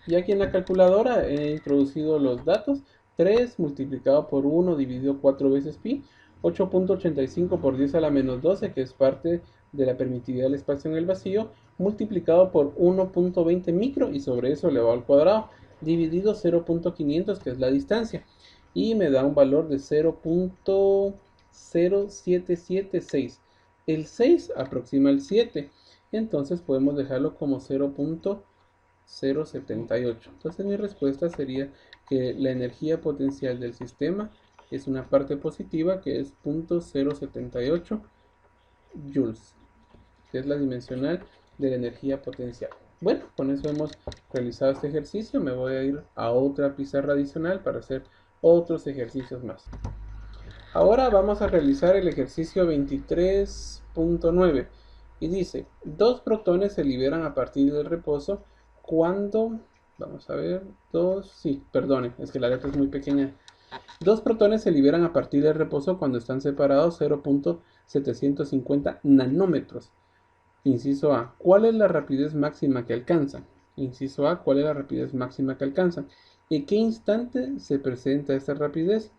Y aquí en la calculadora he introducido los datos: 3 multiplicado por 1 dividido 4 veces pi, 8.85 por 10 a la menos 12, que es parte de la permitividad del espacio en el vacío, multiplicado por 1.20 micro y sobre eso elevado al cuadrado, dividido 0.500, que es la distancia, y me da un valor de 0.0776. El 6 aproxima el 7, entonces podemos dejarlo como 0.078. Entonces mi respuesta sería que la energía potencial del sistema es una parte positiva, que es 0.078 joules, que es la dimensional de la energía potencial. Bueno, con eso hemos realizado este ejercicio. Me voy a ir a otra pizarra adicional para hacer otros ejercicios más. Ahora vamos a realizar el ejercicio 23.9 y dice: dos protones se liberan a partir del reposo cuando, vamos a ver, perdone, es que la letra es muy pequeña. Dos protones se liberan a partir del reposo cuando están separados 0.750 nanómetros. Inciso A, ¿cuál es la rapidez máxima que alcanzan? Inciso A, ¿cuál es la rapidez máxima que alcanzan? ¿En qué instante se presenta esta rapidez?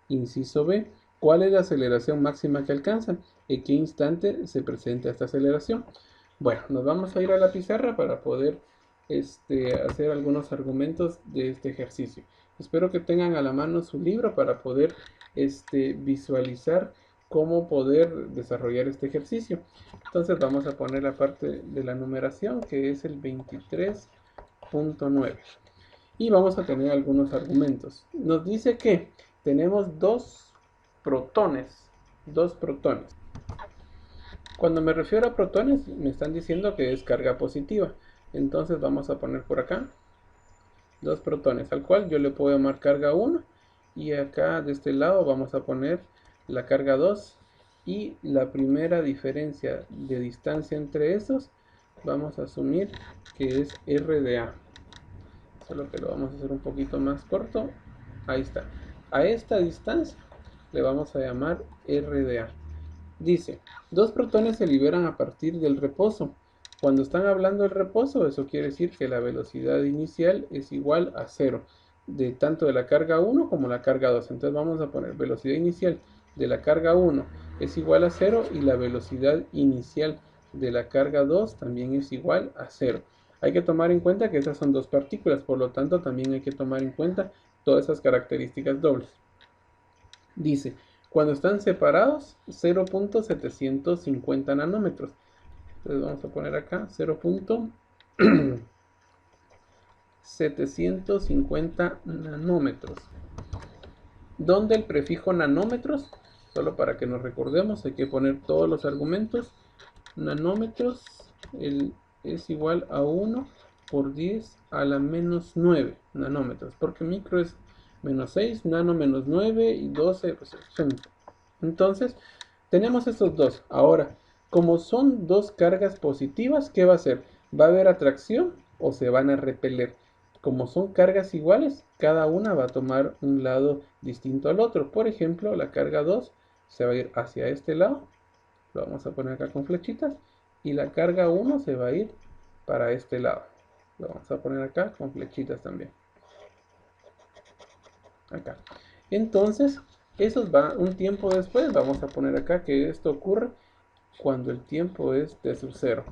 Inciso B, ¿cuál es la aceleración máxima que alcanzan? ¿En qué instante se presenta esta aceleración? Bueno, nos vamos a ir a la pizarra para poder hacer algunos argumentos de este ejercicio. Espero que tengan a la mano su libro para poder visualizar cómo poder desarrollar este ejercicio. Entonces vamos a poner la parte de la numeración, que es el 23.9. Y vamos a tener algunos argumentos. Nos dice que tenemos dos protones. Cuando me refiero a protones, me están diciendo que es carga positiva. Entonces vamos a poner por acá dos protones, al cual yo le puedo llamar carga 1. Y acá de este lado vamos a poner la carga 2. Y la primera diferencia de distancia entre esos, vamos a asumir que es R de A. Solo que lo vamos a hacer un poquito más corto. Ahí está. A esta distancia le vamos a llamar R de A. Dice, dos protones se liberan a partir del reposo. Cuando están hablando del reposo, eso quiere decir que la velocidad inicial es igual a 0, de tanto de la carga 1 como la carga 2. Entonces vamos a poner velocidad inicial de la carga 1 es igual a 0 y la velocidad inicial de la carga 2 también es igual a 0. Hay que tomar en cuenta que esas son dos partículas, por lo tanto también hay que tomar en cuenta todas esas características dobles. Dice, cuando están separados, 0.750 nanómetros. Entonces vamos a poner acá 0.750 nanómetros. ¿Dónde el prefijo nanómetros? Solo para que nos recordemos, hay que poner todos los argumentos. Nanómetros es igual a 1 por 10 a la menos 9 nanómetros, porque micro es menos 6, nano menos 9 y 12, pues, entonces tenemos estos dos. Ahora, como son dos cargas positivas, ¿qué va a hacer? ¿Va a haber atracción o se van a repeler? como son cargas iguales, cada una va a tomar un lado distinto al otro. Por ejemplo, la carga 2 se va a ir hacia este lado, lo vamos a poner acá con flechitas, y la carga 1 se va a ir para este lado, lo vamos a poner acá con flechitas también, acá. Entonces, eso va un tiempo después, vamos a poner acá que esto ocurre cuando el tiempo es t sub 0.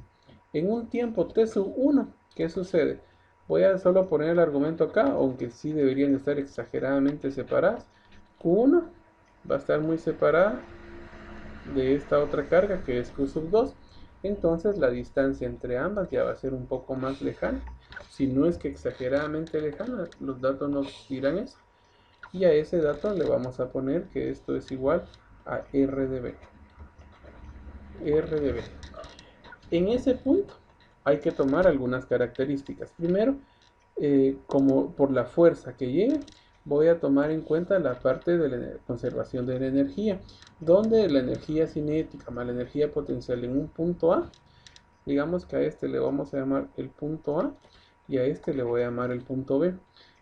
En un tiempo t sub 1, ¿qué sucede? Voy a solo poner el argumento acá, aunque sí deberían estar exageradamente separadas. Q1 va a estar muy separada de esta otra carga que es Q sub 2. Entonces la distancia entre ambas ya va a ser un poco más lejana. Si no es que exageradamente lejana, los datos nos dirán eso. Y a ese dato le vamos a poner que esto es igual a R de B. R de B. En ese punto hay que tomar algunas características. Primero, como por la fuerza que lleve, voy a tomar en cuenta la parte de la conservación de la energía, donde la energía cinética más la energía potencial en un punto A, digamos que a este le vamos a llamar el punto A y a este le voy a llamar el punto B.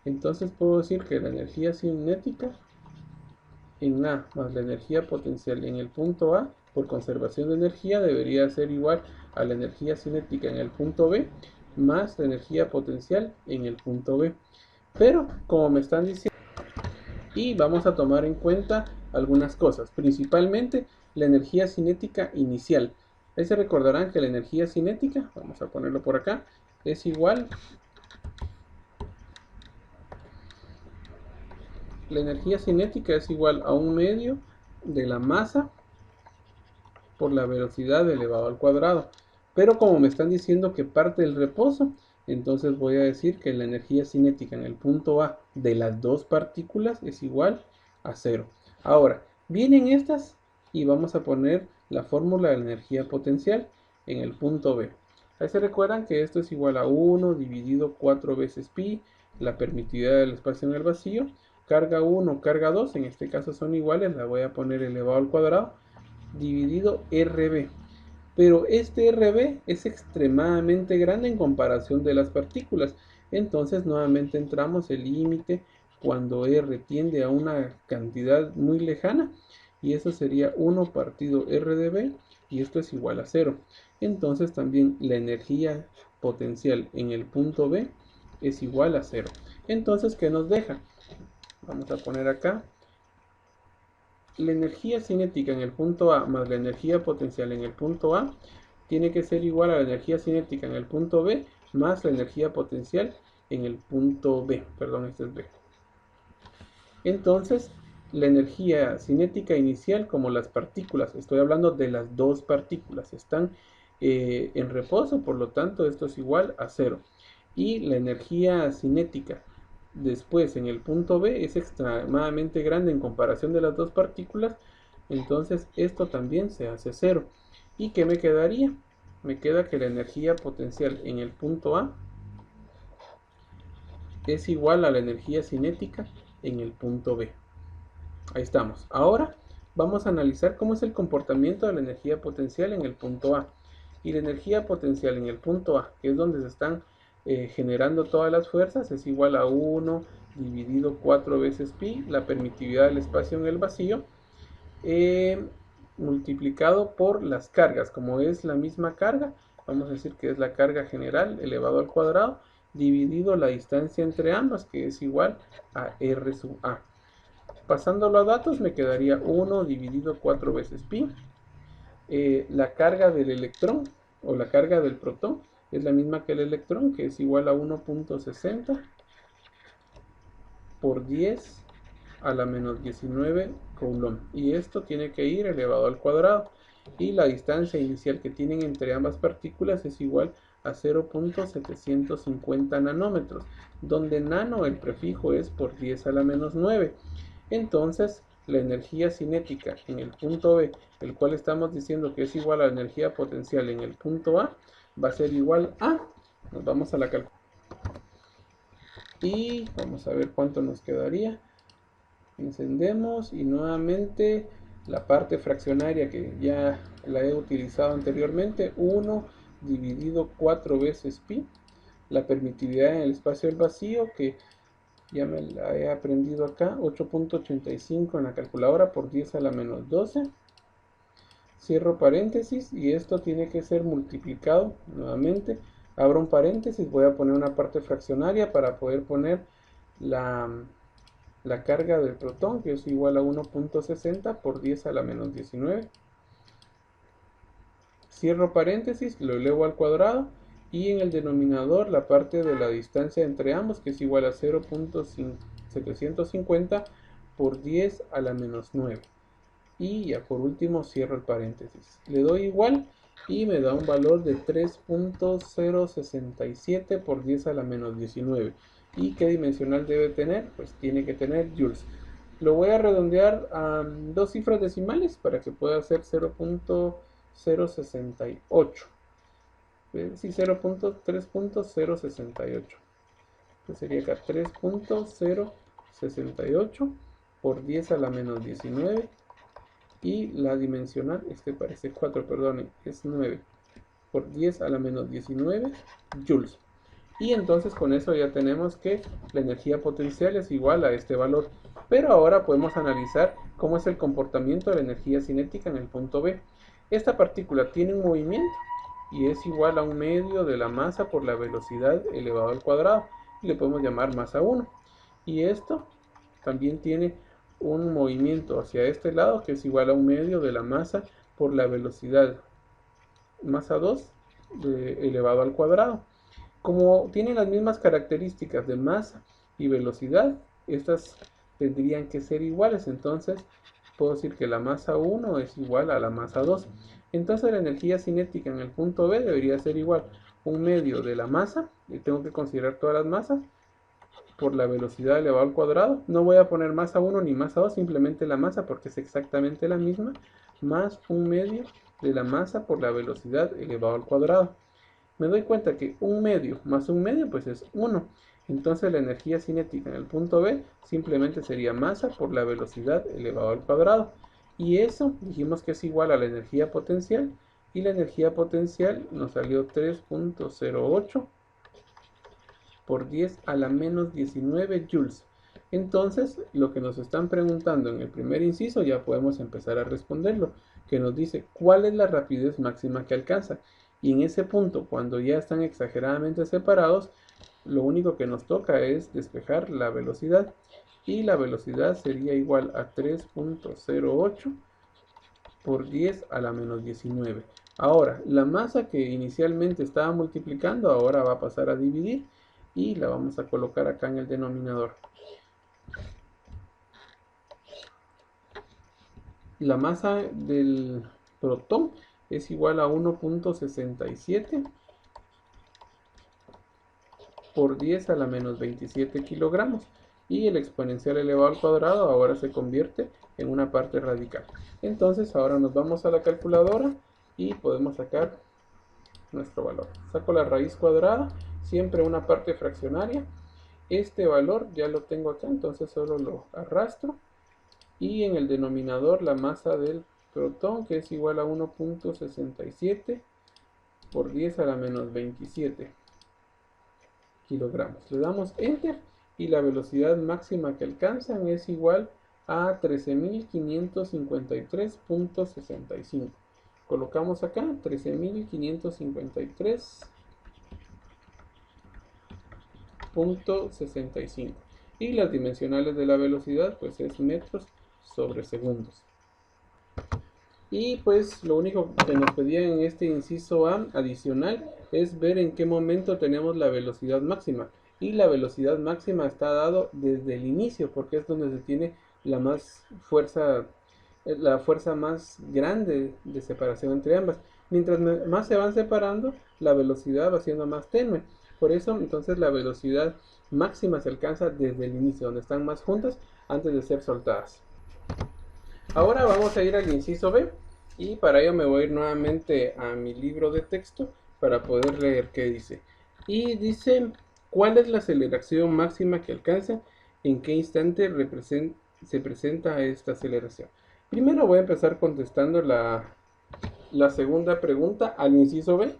Entonces puedo decir que la energía cinética en A más la energía potencial en el punto A por conservación de energía debería ser igual a la energía cinética en el punto B más la energía potencial en el punto B. Pero como me están diciendo, y vamos a tomar en cuenta algunas cosas, principalmente la energía cinética inicial. Ahí se recordarán que la energía cinética, vamos a ponerlo por acá, es igual, la energía cinética es igual a un medio de la masa por la velocidad elevado al cuadrado. Pero como me están diciendo que parte del reposo, entonces voy a decir que la energía cinética en el punto A de las dos partículas es igual a 0. Ahora, vienen estas y vamos a poner la fórmula de la energía potencial en el punto B. Ahí se recuerdan que esto es igual a 1 dividido 4 veces pi, la permitividad del espacio en el vacío, carga 1, carga 2, en este caso son iguales, la voy a poner elevado al cuadrado, dividido RB. Pero este RB es extremadamente grande en comparación de las partículas. Entonces nuevamente entramos el límite cuando R tiende a una cantidad muy lejana. Y eso sería 1 partido R de B. Y esto es igual a 0. Entonces también la energía potencial en el punto B es igual a 0. Entonces, ¿qué nos deja? Vamos a poner acá la energía cinética en el punto A más la energía potencial en el punto A tiene que ser igual a la energía cinética en el punto B más la energía potencial en el punto B. Perdón, este es B. Entonces, la energía cinética inicial, como las partículas, estoy hablando de las dos partículas, están en reposo, por lo tanto esto es igual a 0. Y la energía cinética después en el punto B es extremadamente grande en comparación de las dos partículas, entonces esto también se hace 0. ¿Y qué me quedaría? Me queda que la energía potencial en el punto A es igual a la energía cinética en el punto B. Ahí estamos. Ahora vamos a analizar cómo es el comportamiento de la energía potencial en el punto A. Y la energía potencial en el punto A, que es donde se están generando todas las fuerzas, es igual a 1 dividido 4 veces pi, la permitividad del espacio en el vacío, multiplicado por las cargas. Como es la misma carga, vamos a decir que es la carga general elevado al cuadrado, dividido la distancia entre ambas, que es igual a R sub A. Pasándolo a datos, me quedaría 1 dividido 4 veces pi. La carga del electrón o la carga del protón es la misma que el electrón, que es igual a 1.60 por 10 a la menos 19 coulomb. Y esto tiene que ir elevado al cuadrado. Y la distancia inicial que tienen entre ambas partículas es igual a 0.750 nanómetros, donde nano el prefijo es por 10 a la menos 9. Entonces, la energía cinética en el punto B, el cual estamos diciendo que es igual a la energía potencial en el punto A, va a ser igual a, nos vamos a la calculadora y vamos a ver cuánto nos quedaría. Encendemos y nuevamente la parte fraccionaria que ya la he utilizado anteriormente, 1 dividido 4 veces pi, la permitividad en el espacio del vacío, que ya me la he aprendido acá, 8.85 en la calculadora por 10 a la menos 12. Cierro paréntesis y esto tiene que ser multiplicado nuevamente. Abro un paréntesis, voy a poner una parte fraccionaria para poder poner la, la carga del protón, que es igual a 1.60 por 10 a la menos 19. Cierro paréntesis, lo elevo al cuadrado y en el denominador la parte de la distancia entre ambos, que es igual a 0.750 por 10 a la menos 9. Y ya por último cierro el paréntesis. Le doy igual y me da un valor de 3.067 por 10 a la menos 19. ¿Y qué dimensional debe tener? Pues tiene que tener joules. Lo voy a redondear a dos cifras decimales para que pueda ser 0.068. Sí, 3.068. Entonces sería acá 3.068 por 10 a la menos 19. Y la dimensional, este parece 4, perdón, es 9 por 10 a la menos 19 joules. Y entonces con eso ya tenemos que la energía potencial es igual a este valor. Pero ahora podemos analizar cómo es el comportamiento de la energía cinética en el punto B. Esta partícula tiene un movimiento y es igual a un medio de la masa por la velocidad elevado al cuadrado. Y le podemos llamar masa 1. Y esto también tiene un movimiento hacia este lado que es igual a un medio de la masa por la velocidad masa 2 elevado al cuadrado. Como tienen las mismas características de masa y velocidad, estas tendrían que ser iguales. Entonces puedo decir que la masa 1 es igual a la masa 2. Entonces la energía cinética en el punto B debería ser igual un medio de la masa, y tengo que considerar todas las masas, por la velocidad elevado al cuadrado. No voy a poner masa 1 ni masa 2, simplemente la masa porque es exactamente la misma, más un medio de la masa por la velocidad elevado al cuadrado. Me doy cuenta que un medio más un medio pues es 1. Entonces la energía cinética en el punto B simplemente sería masa por la velocidad elevado al cuadrado. Y eso dijimos que es igual a la energía potencial. Y la energía potencial nos salió 3.08 por 10 a la menos 19 joules. Entonces, lo que nos están preguntando en el primer inciso ya podemos empezar a responderlo, que nos dice cuál es la rapidez máxima que alcanza. Y en ese punto, cuando ya están exageradamente separados, lo único que nos toca es despejar la velocidad. Y la velocidad sería igual a 3.08 por 10 a la menos 19. Ahora, la masa que inicialmente estaba multiplicando, ahora va a pasar a dividir y la vamos a colocar acá en el denominador. La masa del protón es igual a 1.67 por 10 a la menos 27 kilogramos. Y el exponencial elevado al cuadrado ahora se convierte en una parte radical. Entonces ahora nos vamos a la calculadora y podemos sacar nuestro valor. Saco la raíz cuadrada, siempre una parte fraccionaria. Este valor ya lo tengo acá, entonces solo lo arrastro. Y en el denominador la masa del protón, que es igual a 1.67 por 10 a la menos 27 kilogramos. Le damos enter y la velocidad máxima que alcanzan es igual a 13.553.65. Colocamos acá 13.553.65. Y las dimensionales de la velocidad pues es metros sobre segundos. Y pues lo único que nos pedían en este inciso A adicional es ver en qué momento tenemos la velocidad máxima. Y la velocidad máxima está dado desde el inicio porque es donde se tiene la fuerza más grande de separación entre ambas. Mientras más se van separando, la velocidad va siendo más tenue. Por eso entonces la velocidad máxima se alcanza desde el inicio, donde están más juntas antes de ser soltadas. Ahora vamos a ir al inciso B y para ello me voy a ir nuevamente a mi libro de texto para poder leer qué dice. Y dice, ¿cuál es la aceleración máxima que alcanza? ¿En qué instante se presenta esta aceleración? Primero voy a empezar contestando la segunda pregunta al inciso B,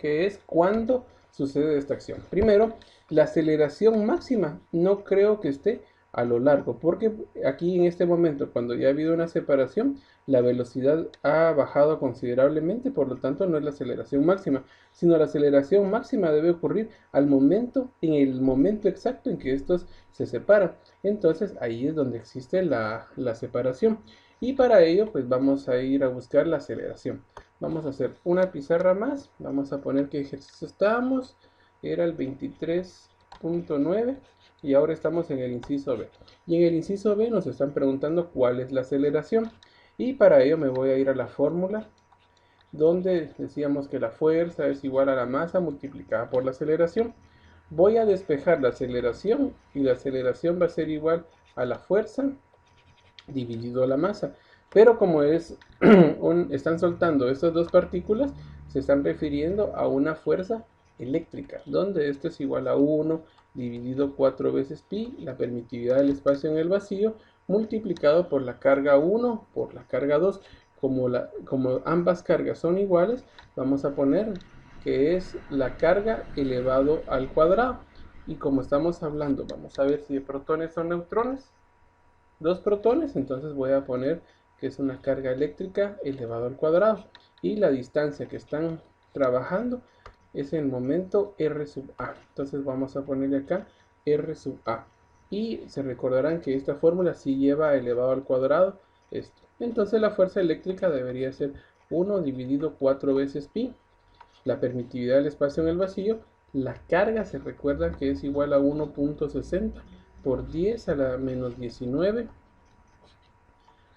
que es cuando sucede esta acción. Primero, la aceleración máxima no creo que esté a lo largo, porque aquí en este momento, cuando ya ha habido una separación, la velocidad ha bajado considerablemente, por lo tanto no es la aceleración máxima, sino la aceleración máxima debe ocurrir al momento, en el momento exacto en que estos se separan. Entonces ahí es donde existe la separación. Y para ello, pues vamos a ir a buscar la aceleración. Vamos a hacer una pizarra más. Vamos a poner qué ejercicio estábamos. Era el 23.9 y ahora estamos en el inciso B. Y en el inciso B nos están preguntando cuál es la aceleración. Y para ello me voy a ir a la fórmula donde decíamos que la fuerza es igual a la masa multiplicada por la aceleración. Voy a despejar la aceleración y la aceleración va a ser igual a la fuerza dividido la masa. Pero como están soltando estas dos partículas, se están refiriendo a una fuerza eléctrica, donde esto es igual a 1 dividido 4 veces pi, la permitividad del espacio en el vacío, multiplicado por la carga 1 por la carga 2. Como ambas cargas son iguales, vamos a poner que es la carga elevado al cuadrado. Y como estamos hablando, vamos a ver si de protones o neutrones. Dos protones, entonces voy a poner que es una carga eléctrica elevado al cuadrado. Y la distancia que están trabajando es el momento R sub A. Entonces vamos a ponerle acá R sub A. Y se recordarán que esta fórmula sí lleva elevado al cuadrado esto. Entonces la fuerza eléctrica debería ser 1 dividido 4 veces pi. La permitividad del espacio en el vacío. La carga se recuerda que es igual a 1.60 por 10 a la menos 19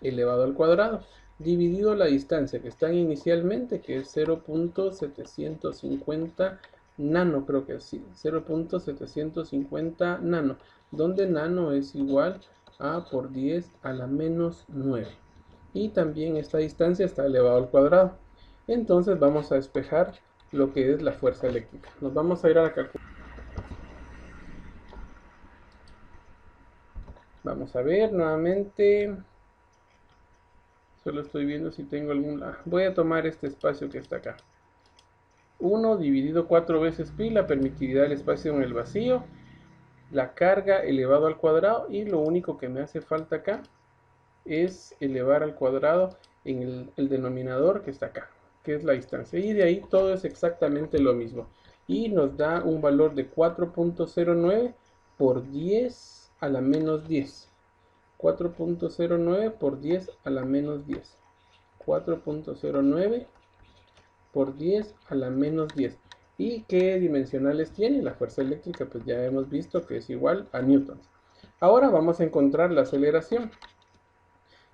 elevado al cuadrado, dividido la distancia que están inicialmente, que es 0.750 nano, creo que sí, 0.750 nano, donde nano es igual a por 10 a la menos 9. Y también esta distancia está elevado al cuadrado. Entonces vamos a despejar lo que es la fuerza eléctrica. Nos vamos a ir a la calculadora. Vamos a ver nuevamente. Solo estoy viendo si tengo alguna. Voy a tomar este espacio que está acá. 1 dividido 4 veces pi, la permitividad del espacio en el vacío, la carga elevado al cuadrado, y lo único que me hace falta acá es elevar al cuadrado en el denominador que está acá, que es la distancia. Y de ahí todo es exactamente lo mismo. Y nos da un valor de 4.09 por 10 a la menos 10. 4.09 por 10 a la menos 10. 4.09 por 10 a la menos 10. ¿Y qué dimensionales tiene? La fuerza eléctrica, pues ya hemos visto que es igual a newtons. Ahora vamos a encontrar la aceleración.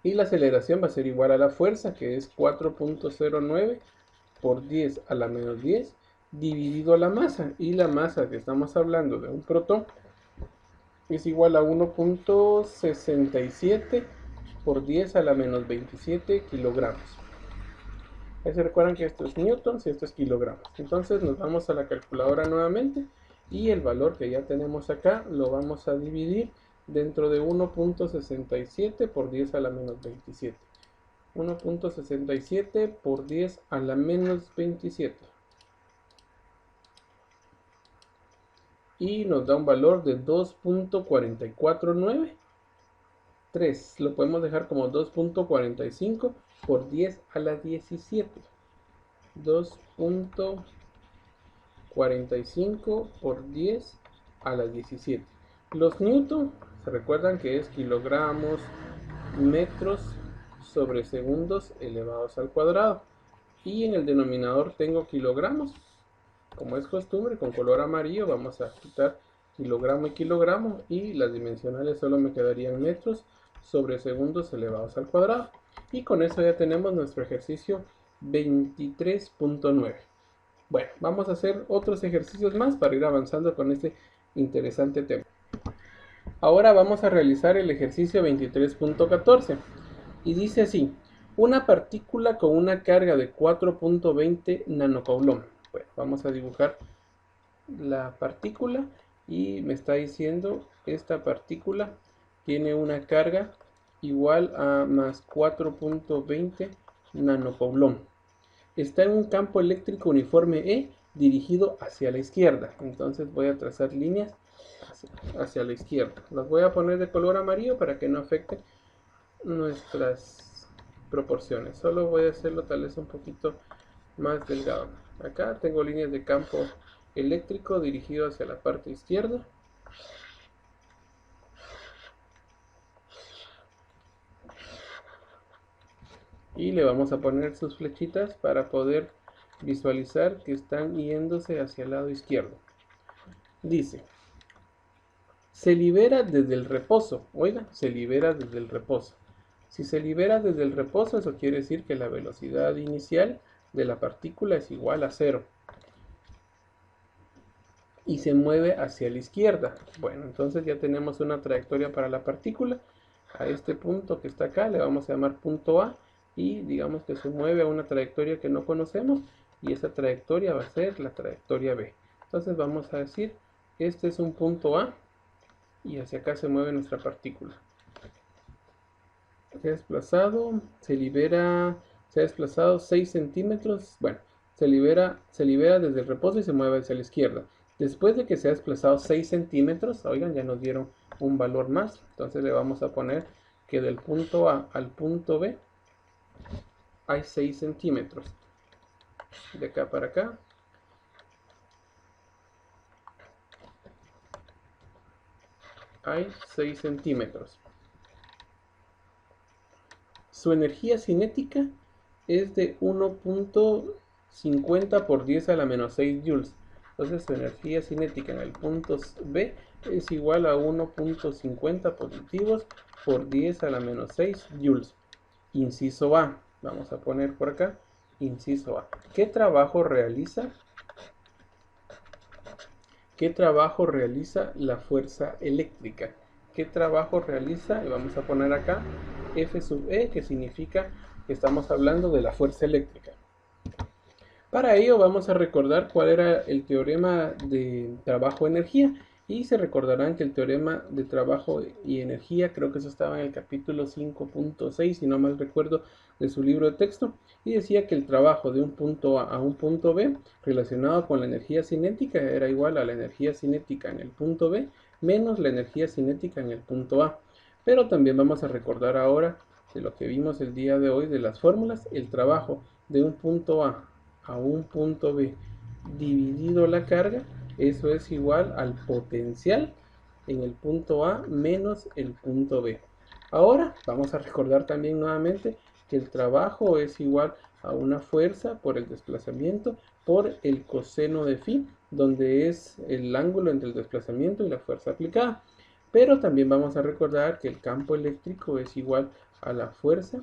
Y la aceleración va a ser igual a la fuerza, que es 4.09 por 10 a la menos 10 dividido a la masa. Y la masa que estamos hablando de un protón es igual a 1.67 por 10 a la menos 27 kilogramos. Ahí se recuerdan que esto es newtons y esto es kilogramos. Entonces nos vamos a la calculadora nuevamente y el valor que ya tenemos acá lo vamos a dividir dentro de 1.67 por 10 a la menos 27. 1.67 por 10 a la menos 27. Y nos da un valor de 2.4493. Lo podemos dejar como 2.45 por 10 a la 17. 2.45 por 10 a la 17. Los newton se recuerdan que es kilogramos metros sobre segundos elevados al cuadrado. Y en el denominador tengo kilogramos. Como es costumbre, con color amarillo vamos a quitar kilogramo y kilogramo, y las dimensionales solo me quedarían metros sobre segundos elevados al cuadrado. Y con eso ya tenemos nuestro ejercicio 23.9. Bueno, vamos a hacer otros ejercicios más para ir avanzando con este interesante tema. Ahora vamos a realizar el ejercicio 23.14 y dice así: una partícula con una carga de 4.20 nanocoulomb. Bueno, vamos a dibujar la partícula y me está diciendo esta partícula tiene una carga igual a más 4.20 nanocoulomb. Está en un campo eléctrico uniforme E dirigido hacia la izquierda. Entonces voy a trazar líneas hacia la izquierda. Las voy a poner de color amarillo para que no afecte nuestras proporciones. Solo voy a hacerlo tal vez un poquito más delgado. Acá tengo líneas de campo eléctrico dirigido hacia la parte izquierda. Y le vamos a poner sus flechitas para poder visualizar que están yéndose hacia el lado izquierdo. Dice, se libera desde el reposo. Oiga, se libera desde el reposo. Si se libera desde el reposo, eso quiere decir que la velocidad inicial de la partícula es igual a 0. Y se mueve hacia la izquierda. Bueno, entonces ya tenemos una trayectoria para la partícula. A este punto que está acá le vamos a llamar punto A. Y digamos que se mueve a una trayectoria que no conocemos. Y esa trayectoria va a ser la trayectoria B. Entonces vamos a decir, este es un punto A. Y hacia acá se mueve nuestra partícula. Se ha desplazado, se ha desplazado 6 centímetros. Bueno, se libera desde el reposo y se mueve hacia la izquierda. Después de que se ha desplazado 6 centímetros, oigan, ya nos dieron un valor más. Entonces le vamos a poner que del punto A al punto B hay 6 centímetros. De acá para acá. Hay 6 centímetros. Su energía cinética es de 1.50 por 10 a la menos 6 joules. Entonces su energía cinética en el punto B es igual a 1.50 positivos por 10 a la menos 6 joules. Inciso A. Vamos a poner por acá. Inciso A. ¿Qué trabajo realiza? ¿Qué trabajo realiza la fuerza eléctrica? ¿Qué trabajo realiza? Y vamos a poner acá F sub E, que significa que estamos hablando de la fuerza eléctrica. Para ello vamos a recordar cuál era el teorema de trabajo-energía. Y se recordarán que el teorema de trabajo y energía, creo que eso estaba en el capítulo 5.6, si no mal recuerdo, de su libro de texto. Y decía que el trabajo de un punto A a un punto B relacionado con la energía cinética era igual a la energía cinética en el punto B menos la energía cinética en el punto A. Pero también vamos a recordar ahora de lo que vimos el día de hoy de las fórmulas, el trabajo de un punto A un punto B dividido la carga, eso es igual al potencial en el punto A menos el punto B. Ahora vamos a recordar también nuevamente que el trabajo es igual a una fuerza por el desplazamiento por el coseno de phi, donde es el ángulo entre el desplazamiento y la fuerza aplicada. Pero también vamos a recordar que el campo eléctrico es igual a la fuerza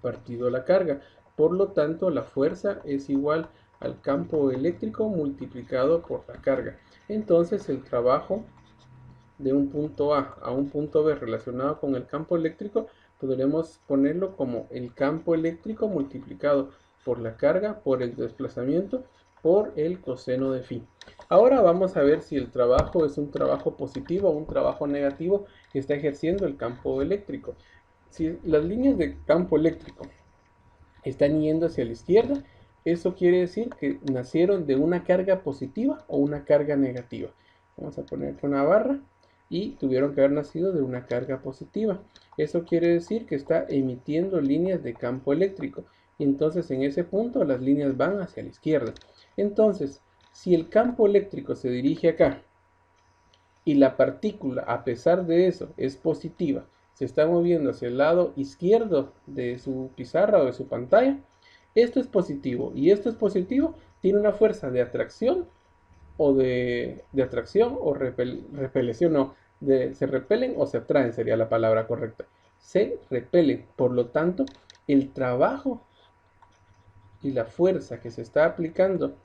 partido la carga. Por lo tanto, la fuerza es igual al campo eléctrico multiplicado por la carga. Entonces, el trabajo de un punto A un punto B relacionado con el campo eléctrico, podremos ponerlo como el campo eléctrico multiplicado por la carga, por el desplazamiento, por el coseno de phi. Ahora vamos a ver si el trabajo es un trabajo positivo o un trabajo negativo que está ejerciendo el campo eléctrico. Si las líneas de campo eléctrico están yendo hacia la izquierda, eso quiere decir que nacieron de una carga positiva o una carga negativa. Vamos a poner aquí una barra y tuvieron que haber nacido de una carga positiva. Eso quiere decir que está emitiendo líneas de campo eléctrico. Y entonces en ese punto las líneas van hacia la izquierda. Entonces, si el campo eléctrico se dirige acá y la partícula, a pesar de eso, es positiva, se está moviendo hacia el lado izquierdo de su pizarra o de su pantalla, esto es positivo y esto es positivo, tiene una fuerza de atracción o de atracción o repelación, no, se repelen o se atraen sería la palabra correcta. Se repelen, por lo tanto, el trabajo y la fuerza que se está aplicando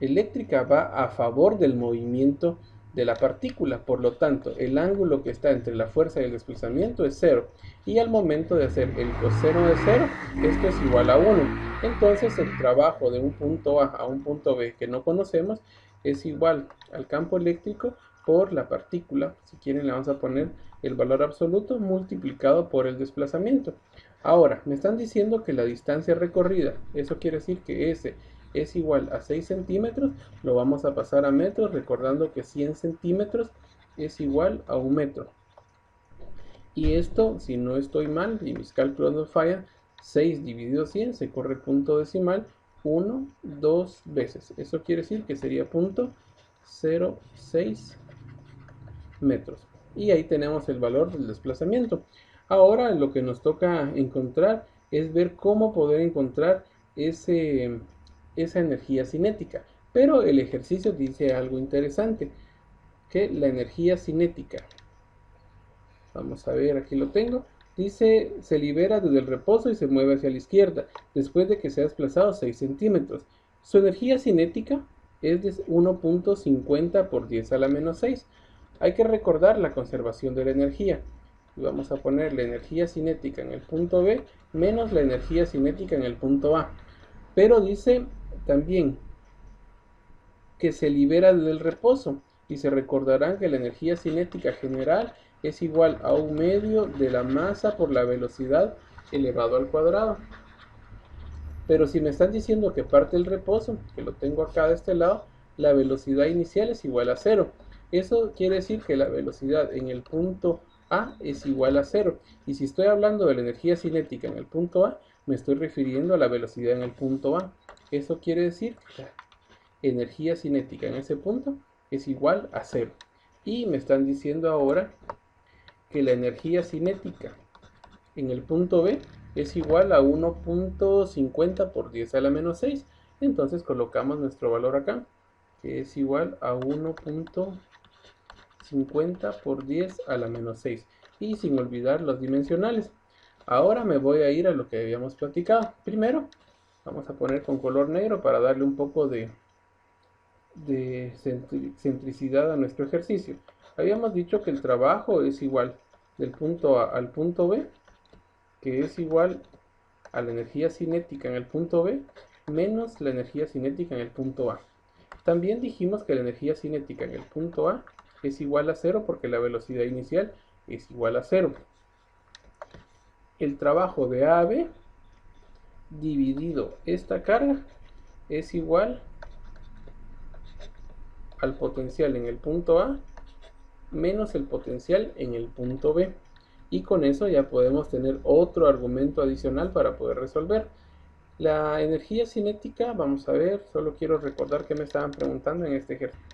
eléctrica va a favor del movimiento de la partícula, por lo tanto el ángulo que está entre la fuerza y el desplazamiento es 0 y al momento de hacer el coseno de 0 esto es igual a 1. Entonces el trabajo de un punto A un punto B que no conocemos es igual al campo eléctrico por la partícula, si quieren le vamos a poner el valor absoluto multiplicado por el desplazamiento. Ahora me están diciendo que la distancia recorrida, eso quiere decir que S es igual a 6 centímetros, lo vamos a pasar a metros, recordando que 100 centímetros es igual a 1 metro. Y esto, si no estoy mal y mis cálculos no fallan, 6 dividido 100 se corre punto decimal 1, 2 veces. Eso quiere decir que sería punto 0,6 metros. Y ahí tenemos el valor del desplazamiento. Ahora lo que nos toca encontrar es ver cómo poder encontrar esa energía cinética. Pero el ejercicio dice algo interesante, que la energía cinética, vamos a ver, aquí lo tengo, dice, se libera desde el reposo y se mueve hacia la izquierda, después de que se ha desplazado 6 centímetros. Su energía cinética es de 1.50 por 10 a la menos 6. Hay que recordar la conservación de la energía. Y vamos a poner la energía cinética en el punto B menos la energía cinética en el punto A. Pero dice también que se libera del reposo. Y se recordarán que la energía cinética general es igual a 1/2 de la masa por la velocidad elevado al cuadrado. Pero si me están diciendo que parte el reposo, que lo tengo acá de este lado, la velocidad inicial es igual a 0. Eso quiere decir que la velocidad en el punto A es igual a 0. Y si estoy hablando de la energía cinética en el punto A, me estoy refiriendo a la velocidad en el punto A. Eso quiere decir que la energía cinética en ese punto es igual a 0. Y me están diciendo ahora que la energía cinética en el punto B es igual a 1.50 por 10 a la menos 6. Entonces colocamos nuestro valor acá, que es igual a 1.50 por 10 a la menos 6. Y sin olvidar los dimensionales. Ahora me voy a ir a lo que habíamos platicado. Primero, vamos a poner con color negro para darle un poco de centricidad a nuestro ejercicio. Habíamos dicho que el trabajo es igual del punto A al punto B, que es igual a la energía cinética en el punto B menos la energía cinética en el punto A. También dijimos que la energía cinética en el punto A es igual a 0 porque la velocidad inicial es igual a 0. El trabajo de A a B dividido esta carga es igual al potencial en el punto A menos el potencial en el punto B. Y con eso ya podemos tener otro argumento adicional para poder resolver. La energía cinética, vamos a ver, solo quiero recordar que me estaban preguntando en este ejercicio.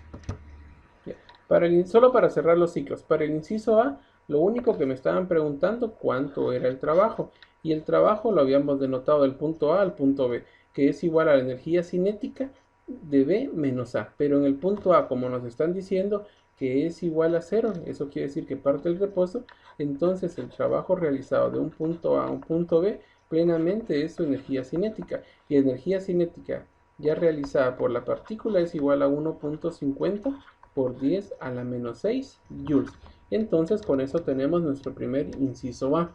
Solo para cerrar los ciclos, para el inciso A, lo único que me estaban preguntando cuánto era el trabajo. Y el trabajo lo habíamos denotado del punto A al punto B, que es igual a la energía cinética de B menos A. Pero en el punto A, como nos están diciendo que es igual a 0, eso quiere decir que parte el reposo, entonces el trabajo realizado de un punto A a un punto B plenamente es su energía cinética. Y energía cinética ya realizada por la partícula es igual a 1.50 por 10 a la menos 6 joules. Entonces con eso tenemos nuestro primer inciso A,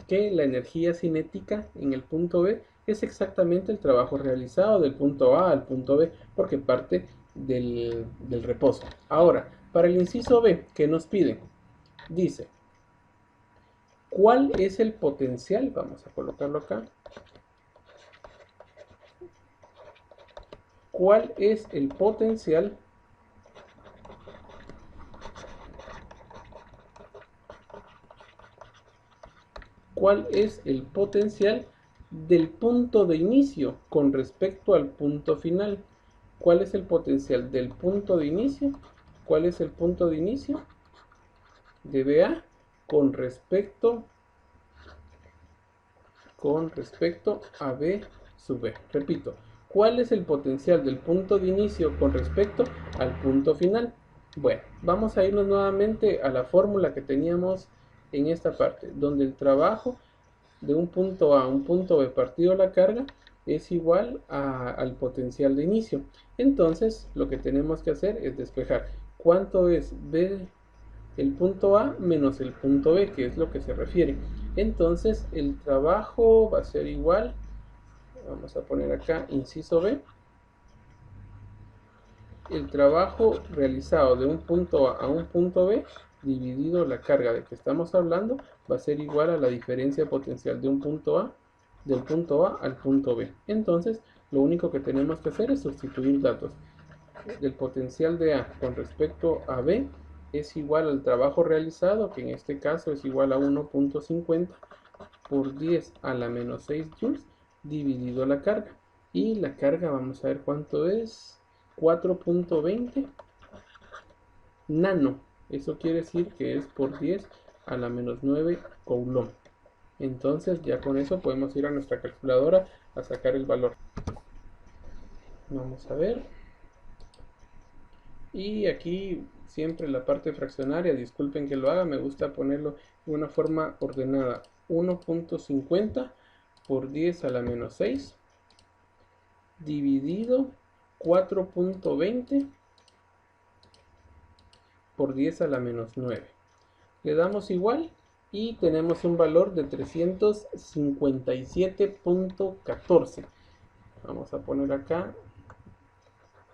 que la energía cinética en el punto B es exactamente el trabajo realizado del punto A al punto B, porque parte del reposo. Ahora, para el inciso B, que nos pide, dice, ¿cuál es el potencial? Vamos a colocarlo acá. ¿Cuál es el potencial cuál es el potencial del punto de inicio con respecto al punto final? ¿Cuál es el potencial del punto de inicio? ¿Cuál es el punto de inicio de BA con respecto a B sub B? Repito, ¿cuál es el potencial del punto de inicio con respecto al punto final? Bueno, vamos a irnos nuevamente a la fórmula que teníamos en esta parte, donde el trabajo de un punto A a un punto B partido la carga es igual al potencial de inicio. Entonces, lo que tenemos que hacer es despejar cuánto es B, el punto A menos el punto B, que es lo que se refiere. Entonces, el trabajo va a ser igual, vamos a poner acá inciso B, el trabajo realizado de un punto A a un punto B dividido la carga de que estamos hablando va a ser igual a la diferencia potencial de un punto A, del punto A al punto B. Entonces Lo único que tenemos que hacer es sustituir datos. El potencial de A con respecto a B es igual al trabajo realizado, que en este caso es igual a 1.50 por 10 a la menos 6 joules dividido la carga. Y la carga, vamos a ver cuánto es, 4.20 nano. Eso quiere decir que es por 10 a la menos 9 coulomb. Entonces ya con eso podemos ir a nuestra calculadora a sacar el valor. Vamos a ver. Y aquí siempre la parte fraccionaria, disculpen que lo haga, me gusta ponerlo de una forma ordenada. 1.50 por 10 a la menos 6 dividido 4.20 por 10 a la menos 9. Le damos igual y tenemos un valor de 357.14. Vamos a poner acá,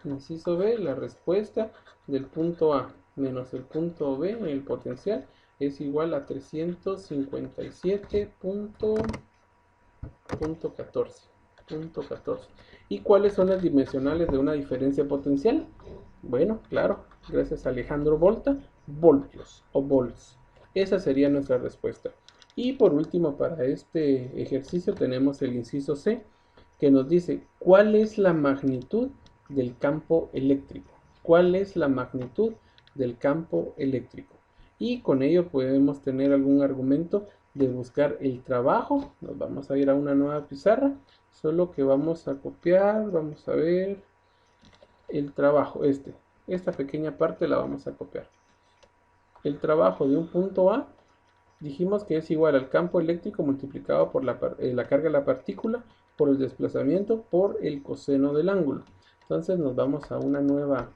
inciso B, la respuesta del punto A menos el punto B en el potencial es igual a 357.14. ¿Y cuáles son las dimensionales de una diferencia potencial? Bueno, claro, gracias a Alejandro Volta, voltios o volts. Esa sería nuestra respuesta. Y por último, para este ejercicio tenemos el inciso C, que nos dice cuál es la magnitud del campo eléctrico. ¿Cuál es la magnitud del campo eléctrico? Y con ello podemos tener algún argumento de buscar el trabajo. Nos vamos a ir a una nueva pizarra, solo que vamos a copiar, vamos a ver el trabajo, esta pequeña parte la vamos a copiar. El trabajo de un punto A dijimos que es igual al campo eléctrico multiplicado por la carga de la partícula por el desplazamiento por el coseno del ángulo. Entonces nos vamos a una nueva,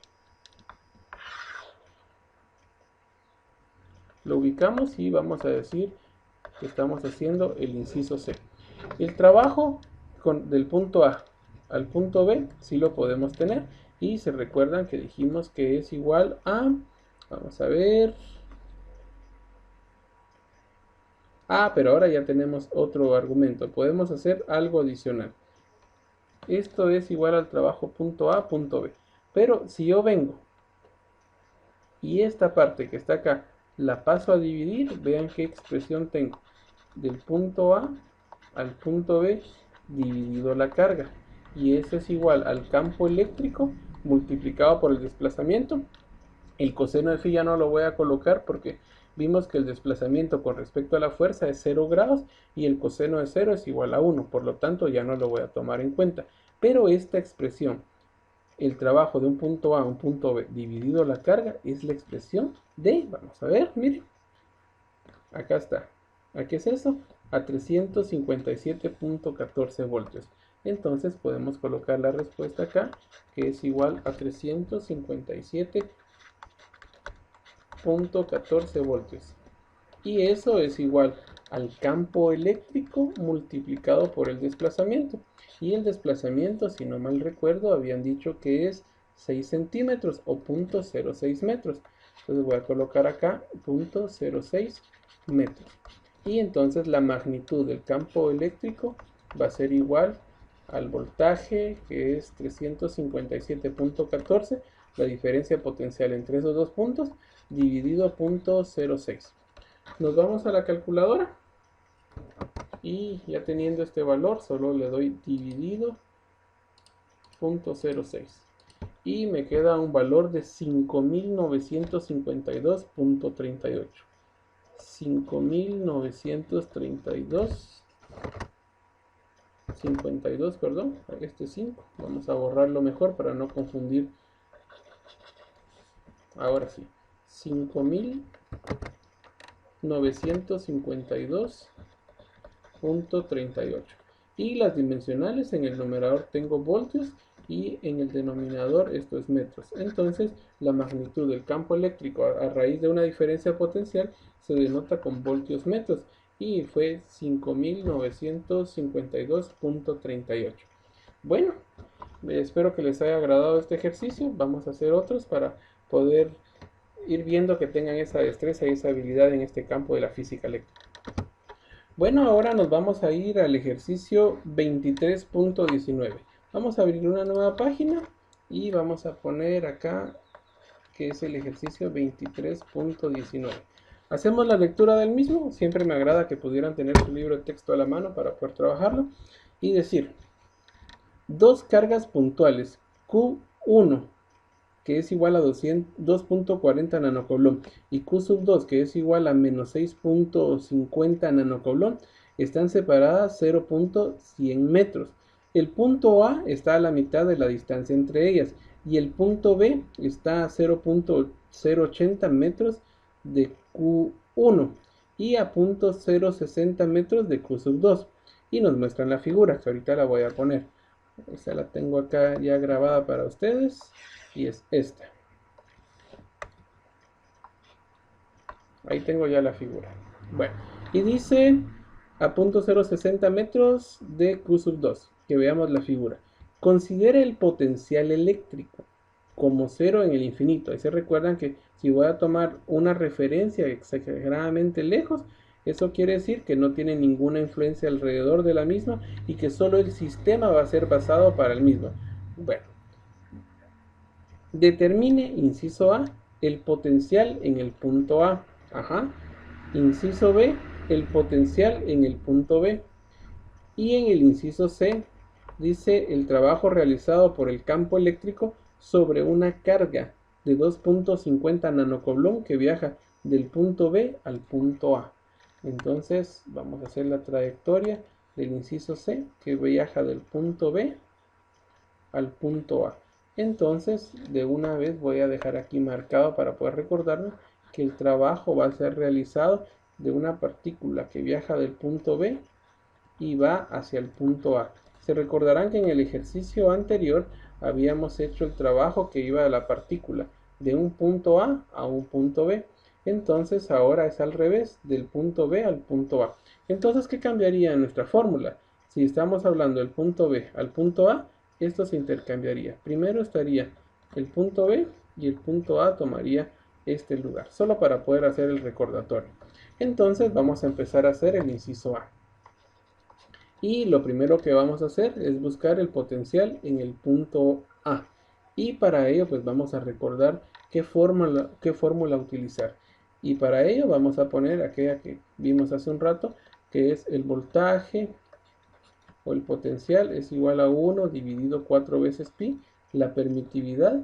lo ubicamos y vamos a decir que estamos haciendo el inciso C. El trabajo del punto A al punto B sí lo podemos tener, y se recuerdan que dijimos que es igual a, vamos a ver, pero ahora ya tenemos otro argumento, podemos hacer algo adicional. Esto es igual al trabajo punto A, punto B. Pero si yo vengo y esta parte que está acá la paso a dividir, vean qué expresión tengo. Del punto A al punto B dividido la carga. Y eso es igual al campo eléctrico multiplicado por el desplazamiento. El coseno de phi ya no lo voy a colocar porque vimos que el desplazamiento con respecto a la fuerza es 0 grados y el coseno de 0 es igual a 1, por lo tanto ya no lo voy a tomar en cuenta. Pero esta expresión, el trabajo de un punto A a un punto B dividido la carga, es la expresión de, vamos a ver, miren, acá está. ¿A qué es eso? A 357.14 voltios. Entonces podemos colocar la respuesta acá, que es igual a 357.14 voltios. Y eso es igual al campo eléctrico multiplicado por el desplazamiento. Y el desplazamiento, si no mal recuerdo, habían dicho que es 6 centímetros o 0.06 metros. Entonces voy a colocar acá 0.06 metros. Y entonces la magnitud del campo eléctrico va a ser igual al voltaje, que es 357.14, la diferencia potencial entre esos dos puntos, dividido 0.06. Nos vamos a la calculadora y ya teniendo este valor solo le doy dividido 0.06 y me queda un valor de 5.952.38. 5.932.52, perdón, este 5, vamos a borrarlo mejor para no confundir. Ahora sí, 5.952.38. Y las dimensionales, en el numerador tengo voltios y en el denominador esto es metros. Entonces la magnitud del campo eléctrico a raíz de una diferencia potencial se denota con voltios metros y fue 5.952.38. Bueno, espero que les haya agradado este ejercicio. Vamos a hacer otros para poder ir viendo que tengan esa destreza y esa habilidad en este campo de la física eléctrica. Bueno, ahora nos vamos a ir al ejercicio 23.19. Vamos a abrir una nueva página y vamos a poner acá que es el ejercicio 23.19. Hacemos la lectura del mismo. Siempre me agrada que pudieran tener su libro de texto a la mano para poder trabajarlo y decir: dos cargas puntuales Q1 que es igual a 2.40 nanocoulomb y Q sub 2 que es igual a menos 6.50 nanocoulomb están separadas 0.100 metros. El punto A está a la mitad de la distancia entre ellas y el punto B está a 0.080 metros de Q1 y a 0.060 metros de Q sub 2 y nos muestran la figura que ahorita la voy a poner. Esta la tengo acá ya grabada para ustedes y es esta. Ahí tengo ya la figura. Bueno, y dice a 0.060 metros de Q sub 2. Que veamos la figura. Considere el potencial eléctrico como cero en el infinito. Ahí se recuerdan que si voy a tomar una referencia exageradamente lejos, eso quiere decir que no tiene ninguna influencia alrededor de la misma y que solo el sistema va a ser basado para el mismo. Bueno, determine, inciso A, el potencial en el punto A. Ajá. Inciso B, el potencial en el punto B. Y en el inciso C, dice el trabajo realizado por el campo eléctrico sobre una carga de 2.50 nanocoulomb que viaja del punto B al punto A. Entonces vamos a hacer la trayectoria del inciso C que viaja del punto B al punto A. Entonces de una vez voy a dejar aquí marcado para poder recordarme que el trabajo va a ser realizado de una partícula que viaja del punto B y va hacia el punto A. Se recordarán que en el ejercicio anterior habíamos hecho el trabajo que iba a la partícula de un punto a un punto B. Entonces ahora es al revés, del punto B al punto A. Entonces, ¿qué cambiaría en nuestra fórmula? Si estamos hablando del punto B al punto A, esto se intercambiaría. Primero estaría el punto B y el punto A tomaría este lugar, solo para poder hacer el recordatorio. Entonces vamos a empezar a hacer el inciso A. Y lo primero que vamos a hacer es buscar el potencial en el punto A. Y para ello pues vamos a recordar qué fórmula utilizar. Y para ello vamos a poner aquella que vimos hace un rato, que es el voltaje o el potencial es igual a 1 dividido 4 veces pi, la permitividad,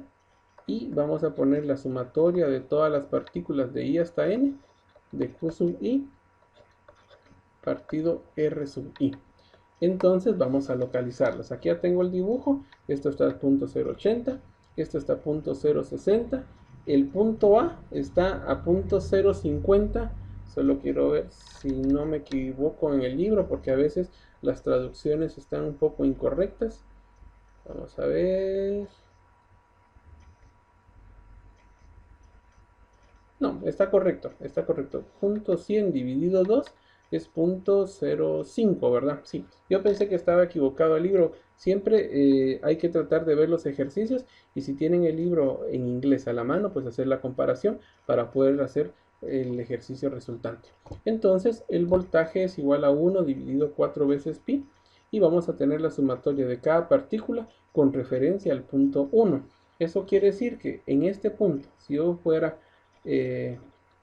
y vamos a poner la sumatoria de todas las partículas de I hasta N de Q sub I partido R sub I. Entonces vamos a localizarlos. Aquí ya tengo el dibujo. Esto está a punto 0.80. Esto está a punto 0.60. El punto A está a punto 0.50. Solo quiero ver si no me equivoco en el libro, porque a veces las traducciones están un poco incorrectas. Vamos a ver. No, está correcto, está correcto. Punto 100 dividido 2 es punto 0.5, ¿verdad? Sí, yo pensé que estaba equivocado el libro. Siempre hay que tratar de ver los ejercicios y si tienen el libro en inglés a la mano, pues hacer la comparación para poder hacer el ejercicio resultante. Entonces, el voltaje es igual a 1 dividido 4 veces pi y vamos a tener la sumatoria de cada partícula con referencia al punto 1. Eso quiere decir que en este punto, si yo fuera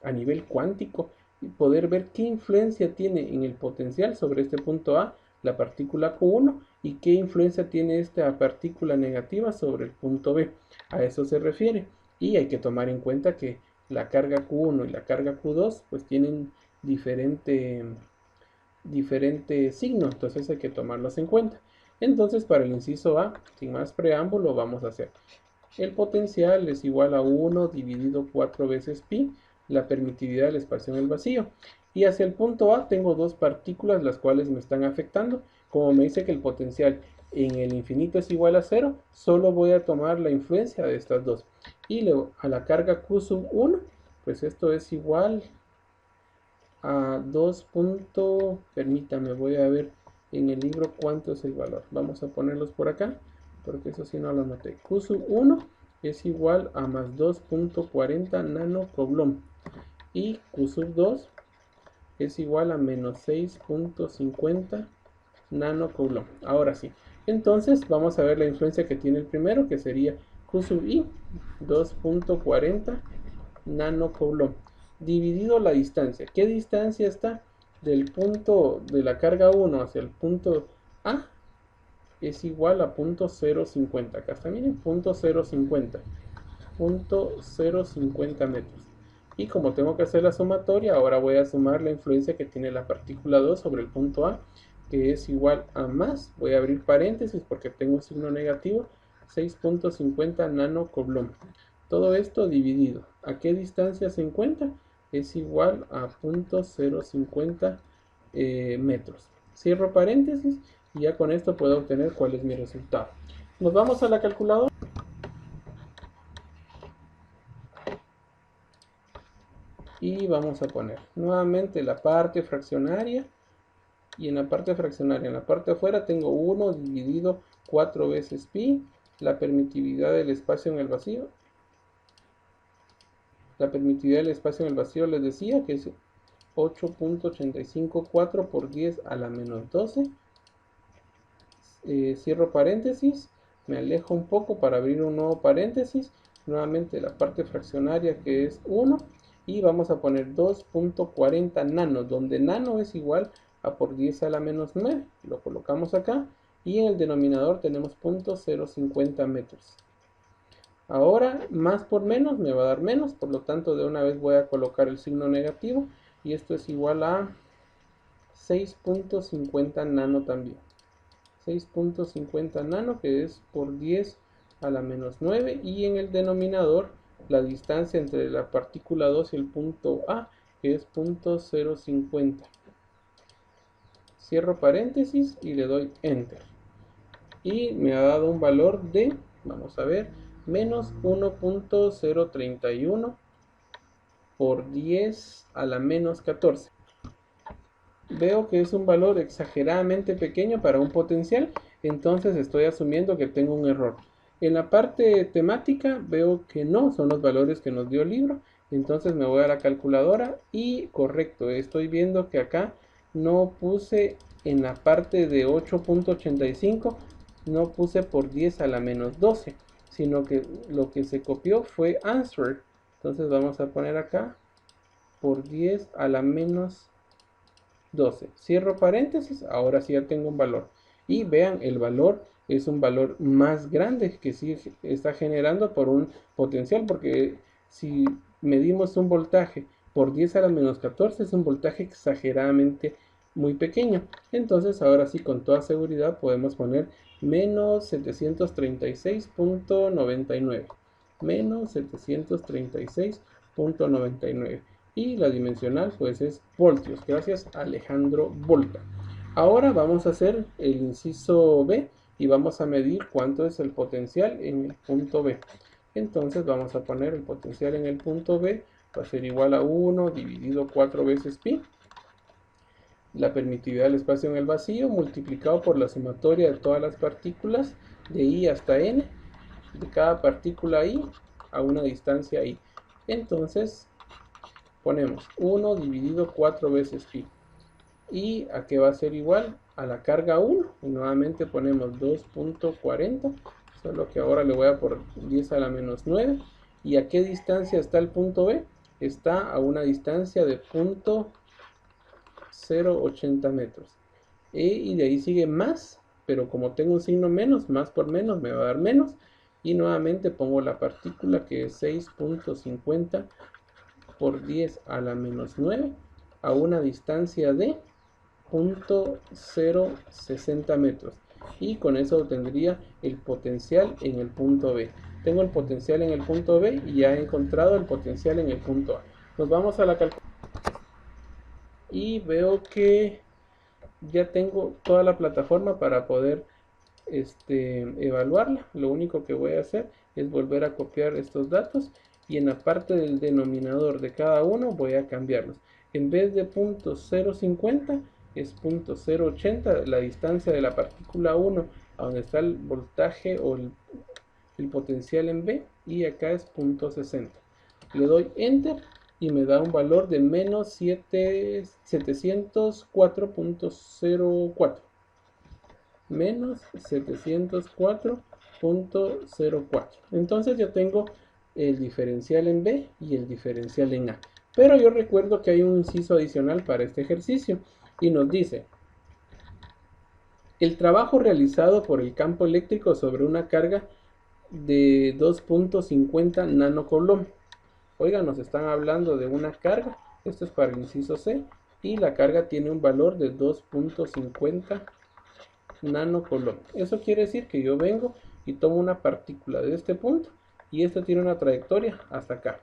a nivel cuántico y poder ver qué influencia tiene en el potencial sobre este punto A la partícula Q1 y qué influencia tiene esta partícula negativa sobre el punto B. A eso se refiere y hay que tomar en cuenta que la carga Q1 y la carga Q2 pues tienen diferente signo, entonces hay que tomarlos en cuenta. Entonces para el inciso A, sin más preámbulo, vamos a hacer el potencial es igual a 1 dividido 4 veces pi, la permitividad del espacio en el vacío. Y hacia el punto A tengo dos partículas las cuales me están afectando. Como me dice que el potencial en el infinito es igual a 0, solo voy a tomar la influencia de estas dos. Y luego a la carga Q sub 1, pues esto es igual a 2. Permítame, voy a ver en el libro cuánto es el valor. Vamos a ponerlos por acá, porque eso sí no lo noté. Q sub 1 es igual a más 2.40 nanocoulomb. Y Q sub 2 es igual a menos 6.50 nanocoulomb. Ahora sí, Entonces vamos a ver la influencia que tiene el primero, que sería Q sub I 2.40 nanocoulomb dividido la distancia. ¿Qué distancia está del punto de la carga 1 hacia el punto A? Es igual a 0.050. Acá está, miren, 0.050 metros. Y como tengo que hacer la sumatoria, ahora voy a sumar la influencia que tiene la partícula 2 sobre el punto A, que es igual a más, voy a abrir paréntesis porque tengo un signo negativo, 6.50 nanocoulomb. Todo esto dividido. ¿A qué distancia se encuentra? Es igual a 0.050 metros. Cierro paréntesis y ya con esto puedo obtener cuál es mi resultado. Nos vamos a la calculadora. Y vamos a poner nuevamente la parte fraccionaria. Y en la parte fraccionaria, en la parte de afuera, tengo 1 dividido 4 veces pi, la permitividad del espacio en el vacío. La permitividad del espacio en el vacío les decía que es 8.854 por 10 a la menos 12. Cierro paréntesis, me alejo un poco para abrir un nuevo paréntesis. Nuevamente la parte fraccionaria que es 1. Y vamos a poner 2.40 nanos, donde nano es igual a por 10 a la menos 9. Lo colocamos acá. Y en el denominador tenemos 0.050 metros. Ahora, más por menos me va a dar menos, por lo tanto de una vez voy a colocar el signo negativo. Y esto es igual a 6.50 nano también. 6.50 nano, que es por 10 a la menos 9. Y en el denominador, la distancia entre la partícula 2 y el punto A, que es 0.050. Cierro paréntesis y le doy Enter. Y me ha dado un valor de, vamos a ver, menos 1.031 por 10 a la menos 14. Veo que es un valor exageradamente pequeño para un potencial, entonces estoy asumiendo que tengo un error. En la parte temática veo que no son los valores que nos dio el libro, entonces me voy a la calculadora y correcto, estoy viendo que acá no puse en la parte de 8.85, no puse por 10 a la menos 12, sino que lo que se copió fue answer. Entonces vamos a poner acá por 10 a la menos 12. Cierro paréntesis, ahora sí ya tengo un valor. Y vean, el valor es un valor más grande que sí está generando por un potencial, porque si medimos un voltaje por 10 a la menos 14 es un voltaje exageradamente muy pequeño. Entonces ahora sí con toda seguridad podemos poner menos 736.99. Menos 736.99. Y la dimensional pues es voltios, gracias a Alejandro Volta. Ahora vamos a hacer el inciso B y vamos a medir cuánto es el potencial en el punto B. Entonces vamos a poner el potencial en el punto B, va a ser igual a 1 dividido 4 veces pi, la permitividad del espacio en el vacío multiplicado por la sumatoria de todas las partículas de I hasta N, de cada partícula I a una distancia I. Entonces ponemos 1 dividido 4 veces pi. ¿Y a qué va a ser igual? A la carga 1. Y nuevamente ponemos 2.40. Solo que ahora le voy a por 10 a la menos 9. ¿Y a qué distancia está el punto B? Está a una distancia de 0.080 metros. Y de ahí sigue más. Pero como tengo un signo menos, más por menos me va a dar menos. Y nuevamente pongo la partícula que es 6.50 por 10 a la menos 9 a una distancia de 0.060 metros. Y con eso obtendría el potencial en el punto B. Tengo el potencial en el punto B y ya he encontrado el potencial en el punto A. Nos vamos a la calculadora y veo que ya tengo toda la plataforma para poder evaluarla. Lo único que voy a hacer es volver a copiar estos datos y en la parte del denominador de cada uno voy a cambiarlos. En vez de 0.050 es 0.080 la distancia de la partícula 1 a donde está el voltaje o el potencial en B, y acá es 0.60. Le doy enter y me da un valor de menos 704.04. menos 704.04. Entonces ya tengo el diferencial en B y el diferencial en A. Pero yo recuerdo que hay un inciso adicional para este ejercicio y nos dice: el trabajo realizado por el campo eléctrico sobre una carga de 2.50 nanocoulomb. Oiga, nos están hablando de una carga, esto es para el inciso C, y la carga tiene un valor de 2.50 nanocoulomb. Eso quiere decir que yo vengo y tomo una partícula de este punto y esto tiene una trayectoria hasta acá.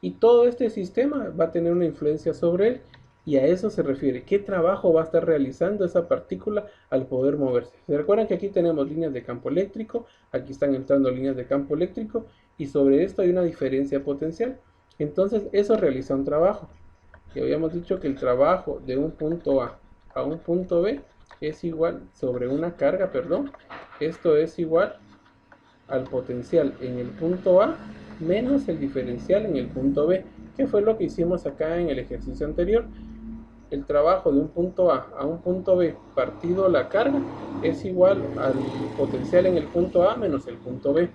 Y todo este sistema va a tener una influencia sobre él, y a eso se refiere. ¿Qué trabajo va a estar realizando esa partícula al poder moverse? ¿Se recuerdan que aquí tenemos líneas de campo eléctrico? Aquí están entrando líneas de campo eléctrico y sobre esto hay una diferencia potencial. Entonces eso realiza un trabajo. Y habíamos dicho que el trabajo de un punto a un punto B es igual sobre una carga, perdón. Esto es igual al potencial en el punto A menos el diferencial en el punto B, que fue lo que hicimos acá en el ejercicio anterior. El trabajo de un punto A un punto B partido la carga es igual al potencial en el punto A menos el punto B.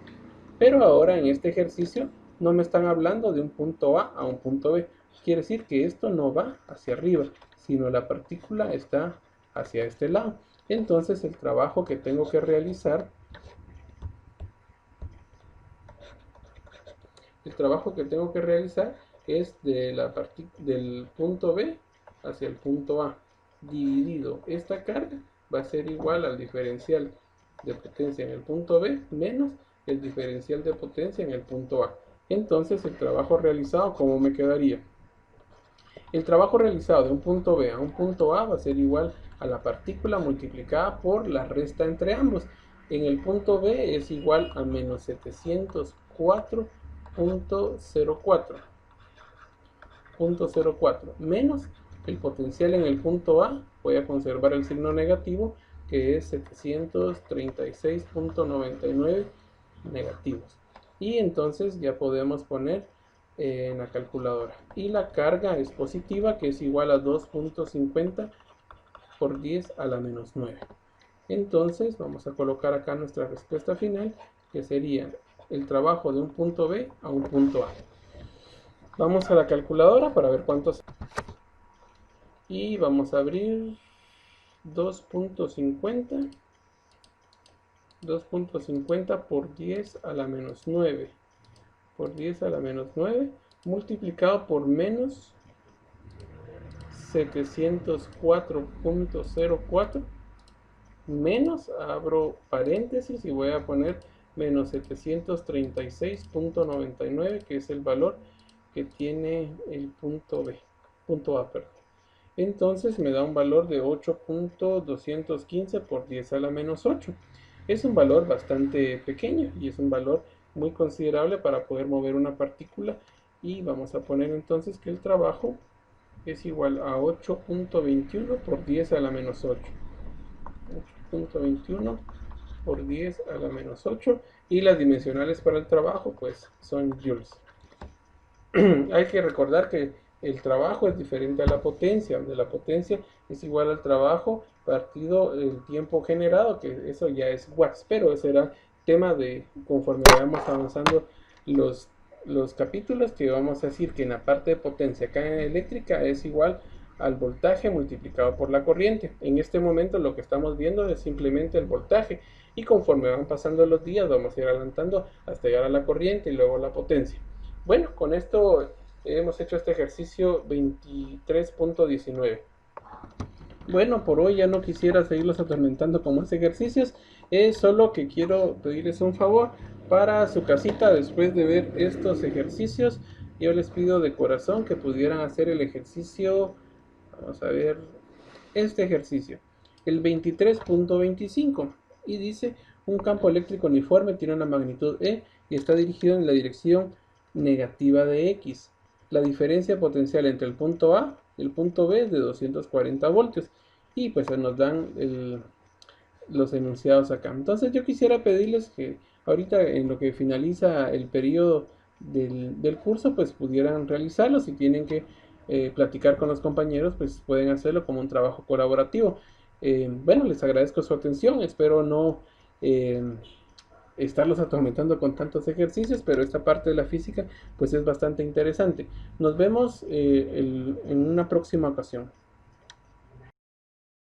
Pero ahora en este ejercicio no me están hablando de un punto A un punto B. Quiere decir que esto no va hacia arriba, sino la partícula está hacia este lado. Entonces el trabajo que tengo que realizar es del punto B hacia el punto A, dividido esta carga va a ser igual al diferencial de potencia en el punto B menos el diferencial de potencia en el punto A. Entonces el trabajo realizado, ¿cómo me quedaría? El trabajo realizado de un punto B a un punto A va a ser igual a la partícula multiplicada por la resta entre ambos. En el punto B es igual a menos 704.04 menos el potencial en el punto A. Voy a conservar el signo negativo, que es 736.99 negativos. Y entonces ya podemos poner en la calculadora. Y la carga es positiva, que es igual a 2.50 por 10 a la menos 9. Entonces vamos a colocar acá nuestra respuesta final, que sería el trabajo de un punto B a un punto A. Vamos a la calculadora para ver cuántos. Y vamos a abrir 2.50 por 10 a la menos 9 por 10 a la menos 9 multiplicado por menos 704.04 menos, abro paréntesis y voy a poner menos 736.99, que es el valor que tiene el punto A, perdón. Entonces me da un valor de 8.215 por 10 a la menos 8. Es un valor bastante pequeño y es un valor muy considerable para poder mover una partícula, y vamos a poner entonces que el trabajo es igual a 8.21 por 10 a la menos 8. 8.21 por 10 a la menos 8, y las dimensionales para el trabajo pues son joules. Hay que recordar que el trabajo es diferente a la potencia, donde la potencia es igual al trabajo partido el tiempo generado, que eso ya es watts, pero ese era tema de conforme vamos avanzando los capítulos, que vamos a decir que en la parte de potencia acá en eléctrica es igual al voltaje multiplicado por la corriente. En este momento lo que estamos viendo es simplemente el voltaje, y conforme van pasando los días vamos a ir adelantando hasta llegar a la corriente y luego la potencia. Bueno, con esto hemos hecho este ejercicio 23.19. Bueno, por hoy ya no quisiera seguirlos atormentando con más ejercicios. Es solo que quiero pedirles un favor para su casita. Después de ver estos ejercicios, yo les pido de corazón que pudieran hacer el ejercicio. Vamos a ver este ejercicio, el 23.25, y dice: un campo eléctrico uniforme tiene una magnitud E y está dirigido en la dirección negativa de X. La diferencia potencial entre el punto A y el punto B es de 240 voltios, y pues nos dan los enunciados acá. Entonces yo quisiera pedirles que ahorita, en lo que finaliza el periodo del curso, pues pudieran realizarlo. Si tienen que platicar con los compañeros, pues pueden hacerlo como un trabajo colaborativo. Bueno, les agradezco su atención, espero no eh, estarlos atormentando con tantos ejercicios, pero esta parte de la física pues es bastante interesante. Nos vemos en una próxima ocasión.